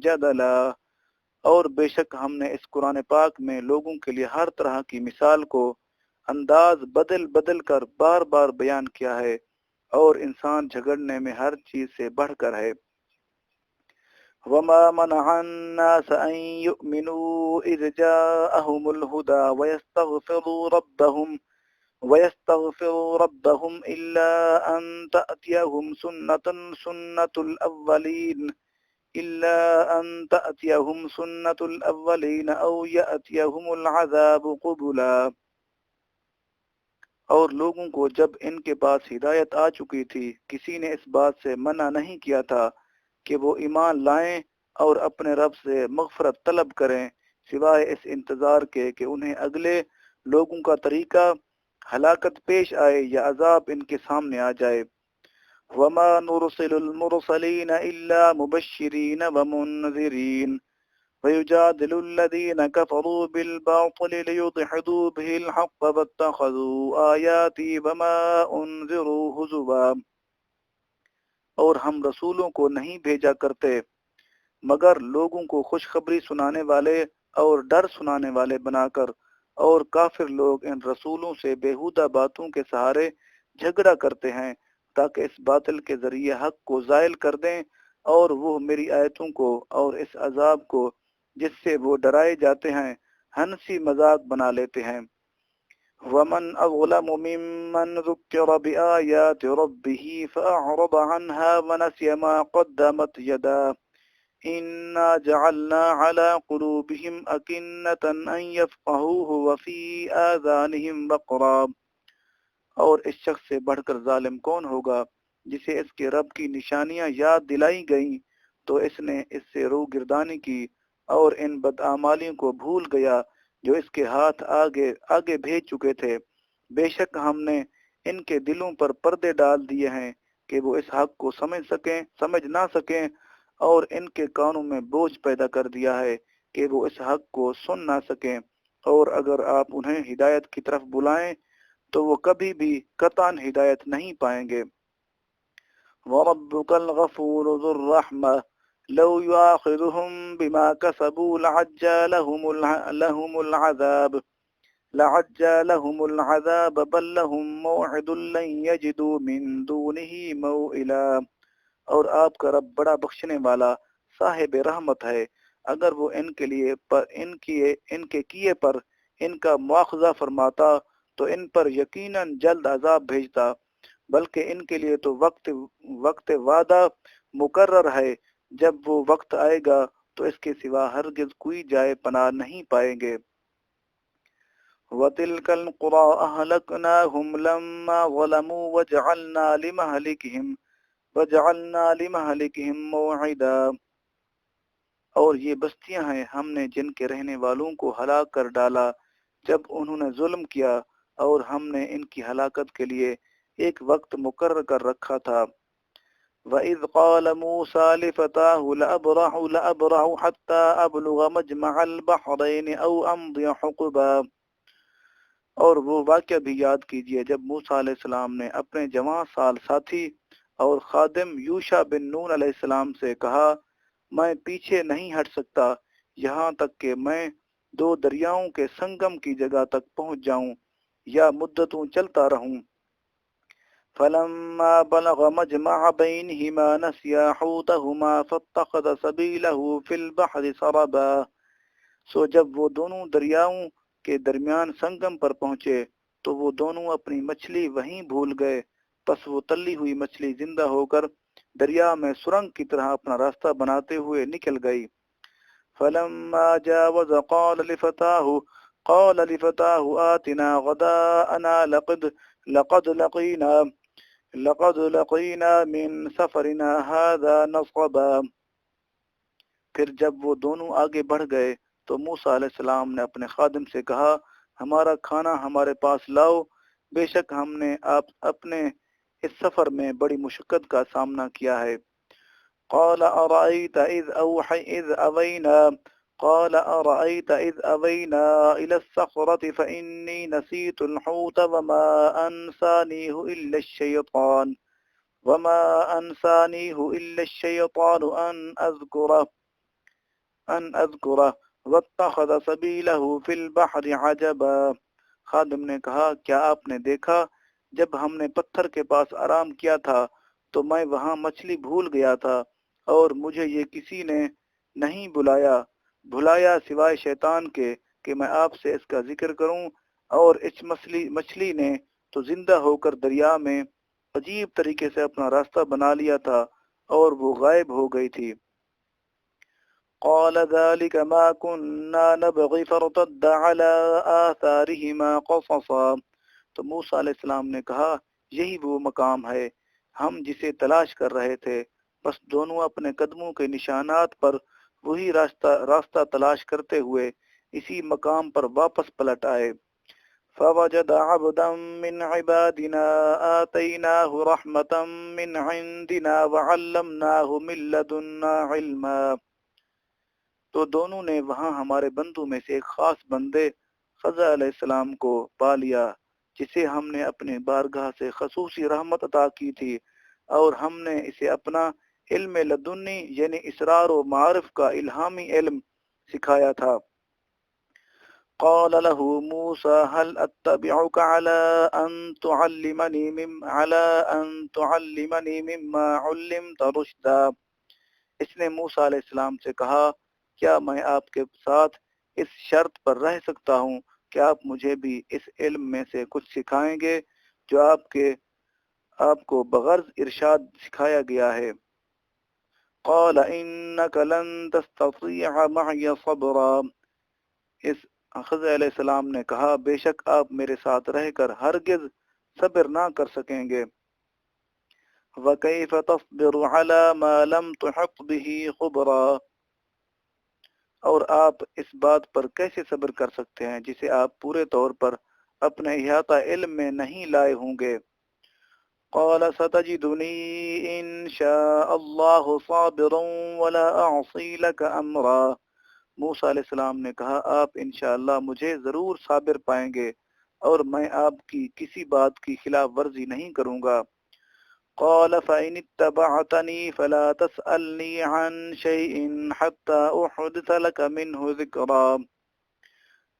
جَدَلًا، اور بے شک ہم نے اس قرآن پاک میں لوگوں کے لیے ہر طرح کی مثال کو انداز بدل بدل کر بار بار بیان کیا ہے، اور انسان جھگڑنے میں ہر چیز سے بڑھ کر ہے۔ وَمَا مَنَعَ النَّاسَ أَن يُؤْمِنُوا إِذْ جَاءَهُمُ الْهُدَى وَيَسْتَغْفِرُوا رَبَّهُمْ إِلَّا أَن تَأْتِيَهُمْ سُنَّةُ الْأَوَّلِينَ أَوْ يَأْتِيَهُمُ الْعَذَابُ قُبُلًا۔ اور لوگوں کو جب ان کے پاس ہدایت آ چکی تھی، کسی نے اس بات سے منع نہیں کیا تھا کہ وہ ایمان لائیں اور اپنے رب سے مغفرت طلب کریں، سوائے اس انتظار کے کہ انہیں اگلے لوگوں کا طریقہ ہلاکت پیش آئے یا عذاب ان کے سامنے آ جائے۔ وَمَا نُرْسِلُ الْمُرْسَلِينَ إِلَّا مُبَشِّرِينَ وَمُنذِرِينَ وَيُجَادِلُ الَّذِينَ كَفَرُوا بِالْبَاطِلِ لِيُدْحِضُوا بِهِ الْحَقَّ وَاتَّخَذُوا آيَاتِي وَمَا أُنذِرُوا هُزُوًا۔ اور ہم رسولوں کو نہیں بھیجا کرتے مگر لوگوں کو خوشخبری سنانے والے اور ڈر سنانے والے بنا کر، اور کافر لوگ ان رسولوں سے بیہودہ باتوں کے سہارے جھگڑا کرتے ہیں تاکہ اس باطل کے ذریعے حق کو زائل کر دیں، اور وہ میری آیتوں کو اور اس عذاب کو جس سے وہ ڈرائے جاتے ہیں ہنسی مذاق بنا لیتے ہیں۔ وَمَنْ أَظْلَمُ مِمَّنْ ذُكِّرَ بِآيَاتِ رَبِّهِ فَأَعْرَضَ عَنْهَا وَنَسِيَ مَا قَدَّمَتْ يَدَاهُ إِنَّا جَعَلْنَا عَلَى قُلُوبِهِمْ أَكِنَّةً أَن يَفْقَهُوهُ وَفِي آذَانِهِمْ وَقْرًا۔ اور اس شخص سے بڑھ کر ظالم کون ہوگا جسے اس کے رب کی نشانیاں یاد دلائی گئیں تو اس نے اس سے روگردانی کی اور ان بدعمالیوں کو بھول گیا جو اس کے ہاتھ آگے بھیج چکے تھے۔ بے شک ہم نے ان کے دلوں پر پردے ڈال دیے ہیں کہ وہ اس حق کو سمجھ نہ سکیں، اور ان کے کانوں میں بوجھ پیدا کر دیا ہے کہ وہ اس حق کو سن نہ سکیں، اور اگر آپ انہیں ہدایت کی طرف بلائیں تو وہ کبھی بھی قطعاً ہدایت نہیں پائیں گے۔ وَرَبُّكَ الْغَفُورُ ذُو الرَّحْمَةِ لَوْ يُؤَاخِذُهُم بِمَا كَسَبُوا لَعَجَّلَهُمُ الْعَذَابَ بَل لَّهُم مَّوْعِدٌ لَّن يَجِدُوا مِن دُونِهِ مَوْئِلًا۔ اور آپ کا رب بڑا بخشنے والا صاحب رحمت ہے، اگر وہ ان کے کیے پر ان کا مواخذہ فرماتا تو ان پر یقیناً جلد عذاب بھیجتا، بلکہ ان کے لیے تو وقت وعدہ مقرر ہے، جب وہ وقت آئے گا تو اس کے سوا ہرگز کوئی جائے پناہ نہیں پائیں گے۔ وَتِلْكَ الْقُرَىٰ أَهْلَكْنَاهُمْ لَمَّا ظَلَمُوا وَجَعَلْنَا لِمَهْلِكِهِمْ مَوْعِدًا۔ اور یہ بستیاں ہیں ہم نے جن کے رہنے والوں کو ہلاک کر ڈالا جب انہوں نے ظلم کیا، اور ہم نے ان کی ہلاکت کے لیے ایک وقت مقرر کر رکھا تھا۔ وَإِذْ قَالَ مُوسَىٰ لِفَتَاهُ لَأَبْرَحُ حَتَّىٰ أَبْلُغَ مَجْمَعَ الْبَحْرَيْنِ أَوْ أَمْضِيَ حُقُبًا۔ اور وہ واقعہ بھی یاد کیجئے جب موسیٰ علیہ السلام نے اپنے جوان سال ساتھی اور خادم یوشع بن نون علیہ السلام سے کہا، میں پیچھے نہیں ہٹ سکتا یہاں تک کہ میں 2 دریاؤں کے سنگم کی جگہ تک پہنچ جاؤں یا مدتوں چلتا رہوں۔ فَلَمَّا بَلَغَ مَجْمَعَ بَيْنِهِمَا نَسِيَا حُوتَهُمَا فَاتَّخَذَ سَبِيلَهُ فِي الْبَحْرِ سَرَبًا۔ سو جب وہ دونوں دریاؤں کے درمیان سنگم پر پہنچے تو وہ دونوں اپنی مچھلی وہیں بھول گئے، پس وہ تلی ہوئی مچھلی زندہ ہو کر دریا میں سرنگ کی طرح اپنا راستہ بناتے ہوئے نکل گئی۔ فَلَمَّا جَاوَزَ قَالَ لِفَتَاهُ آتِنَا غَدَاءَنَا لَقَدْ لَقِينَا مِن سَفَرِنَا هَٰذَا نَصَبًا۔ پھر جب وہ دونوں آگے بڑھ گئے تو موسیٰ علیہ السلام نے اپنے خادم سے کہا، ہمارا کھانا ہمارے پاس لاؤ، بے شک ہم نے اپنے اس سفر میں بڑی مشقت کا سامنا کیا ہے۔ قال أرأيت إذ أوينا إلى الصخرة فإني نسيت الحوت وما أنسانيه إلا الشيطان أن أذكره واتخذ سبيله في البحر عجبا۔ خادم نے کہا کیا آپ نے دیکھا جب ہم نے پتھر کے پاس آرام کیا تھا تو میں وہاں مچھلی بھول گیا تھا اور مجھے یہ کسی نے نہیں بھلایا سوائے شیطان کے کہ میں آپ سے اس کا ذکر کروں، اور اس مچھلی نے تو زندہ ہو کر دریا میں عجیب طریقے سے اپنا راستہ بنا لیا تھا اور وہ غائب ہو گئی تھی۔ قال ذلك ما كنا نبغي فارتد على آثارهما قصصا۔ تو موسیٰ علیہ السلام نے کہا یہی وہ مقام ہے ہم جسے تلاش کر رہے تھے، بس دونوں اپنے قدموں کے نشانات پر وہی راستہ تلاش کرتے ہوئے اسی مقام پر واپس پلٹ آئے۔ فوجد عبدا من عبادنا آتيناه رحمة من عندنا وعلمناه من لدنا علما۔ تو دونوں نے وہاں ہمارے بندوں میں سے ایک خاص بندے خضر علیہ السلام کو پا لیا جسے ہم نے اپنے بارگاہ سے خصوصی رحمت عطا کی تھی، اور ہم نے اسے اپنا علم لدنی یعنی اسرار و معارف کا الہامی علم سکھایا تھا۔ قال له موسى هل اتبعك على ان تعلمني مما علمت رشدا۔ اس نے موسیٰ علیہ السلام سے کہا کیا میں آپ کے ساتھ اس شرط پر رہ سکتا ہوں کہ آپ مجھے بھی اس علم میں سے کچھ سکھائیں گے جو آپ کو بغرض ارشاد سکھایا گیا ہے۔ قال انك لن تستطيع معي صبرا۔ اس خضر علیہ السلام نے کہا بے شک آپ میرے ساتھ رہ کر ہرگز صبر نہ کر سکیں گے۔ وَكَيْفَ تَصْبِرُ عَلَى مَا لَمْ تُحِطْ بِهِ خُبْرًا۔ اور آپ اس بات پر کیسے صبر کر سکتے ہیں جسے آپ پورے طور پر اپنے احاطہ علم میں نہیں لائے ہوں گے۔ قَالَ سَتَجِدُنِي إِن شَاءَ اللَّهُ صَابِرًا وَلَا أَعْصِي لَكَ أَمْرًا۔ موسیٰ علیہ السلام نے کہا آپ انشاءاللہ مجھے ضرور صابر پائیں گے اور میں آپ کی کسی بات کی خلاف ورزی نہیں کروں گا۔ قال فإن اتبعتني فلا تسألني عن شيء حتى أحدث لك منه ذكرا۔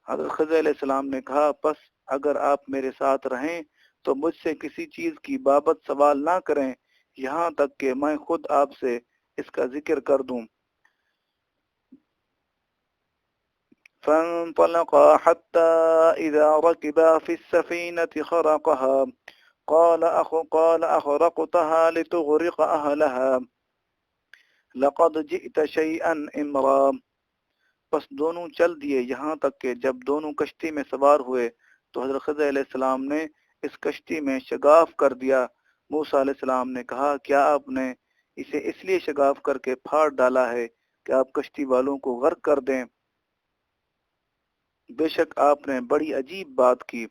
حضرت خضر علیہ السلام نے کہا پس اگر آپ میرے ساتھ رہیں تو مجھ سے کسی چیز کی بابت سوال نہ کریں یہاں تک کہ میں خود آپ سے اس کا ذکر کر دوں۔ فانطلقا حتى إذا ركبا في السفينة خرقها قال أخرقتها لتغرق أهلها لقد جئت شيئا إمرا۔ پس دونوں چل دیے یہاں تک کہ جب دونوں کشتی میں سوار ہوئے تو حضرت خضر علیہ السلام نے اس کشتی میں شگاف کر دیا۔ موسیٰ علیہ السلام نے کہا کیا آپ نے اسے اس لیے شگاف کر کے پھاڑ ڈالا ہے کہ آپ کشتی والوں کو غرق کر دیں؟ بے شک آپ نے بڑی عجیب بات کی۔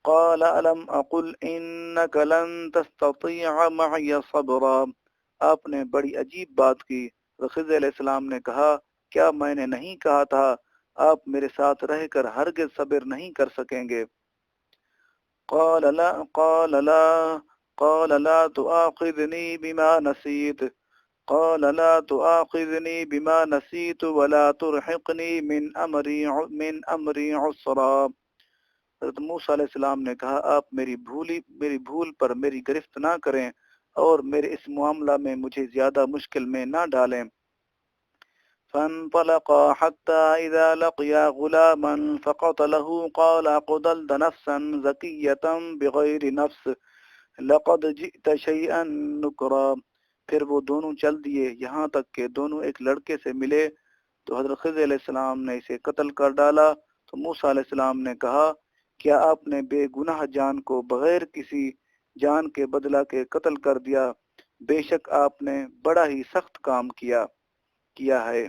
قال ألم أقل إنك لن تستطيع معي صبرا۔ آپ نے بڑی عجیب بات کی۔ خضر علیہ السلام نے کہا کیا میں نے نہیں کہا تھا آپ میرے ساتھ رہ کر ہرگز صبر نہیں کر سکیں گے۔ قال لا تؤاخذني بما نسيت ولا ترهقني من امری عسرا۔ حضرت موسیٰ علیہ السلام نے کہا آپ میری بھول پر میری گرفت نہ کریں اور میرے اس معاملہ میں مجھے زیادہ مشکل میں نہ ڈالیں۔ فانطلقا حتى إذا لقيا غلاما فقتله قال قتلت نفسا زكية بغير نفس لقد جئت شيئا نكرا۔ پھر وہ دونوں چل دیے یہاں تک کہ دونوں ایک لڑکے سے ملے تو حضرت خضر علیہ السلام نے اسے قتل کر ڈالا۔ تو موسیٰ علیہ السلام نے کہا کیا آپ نے بے گناہ جان کو بغیر کسی جان کے بدلہ کے قتل کر دیا؟ بے شک آپ نے بڑا ہی سخت کام کیا ہے۔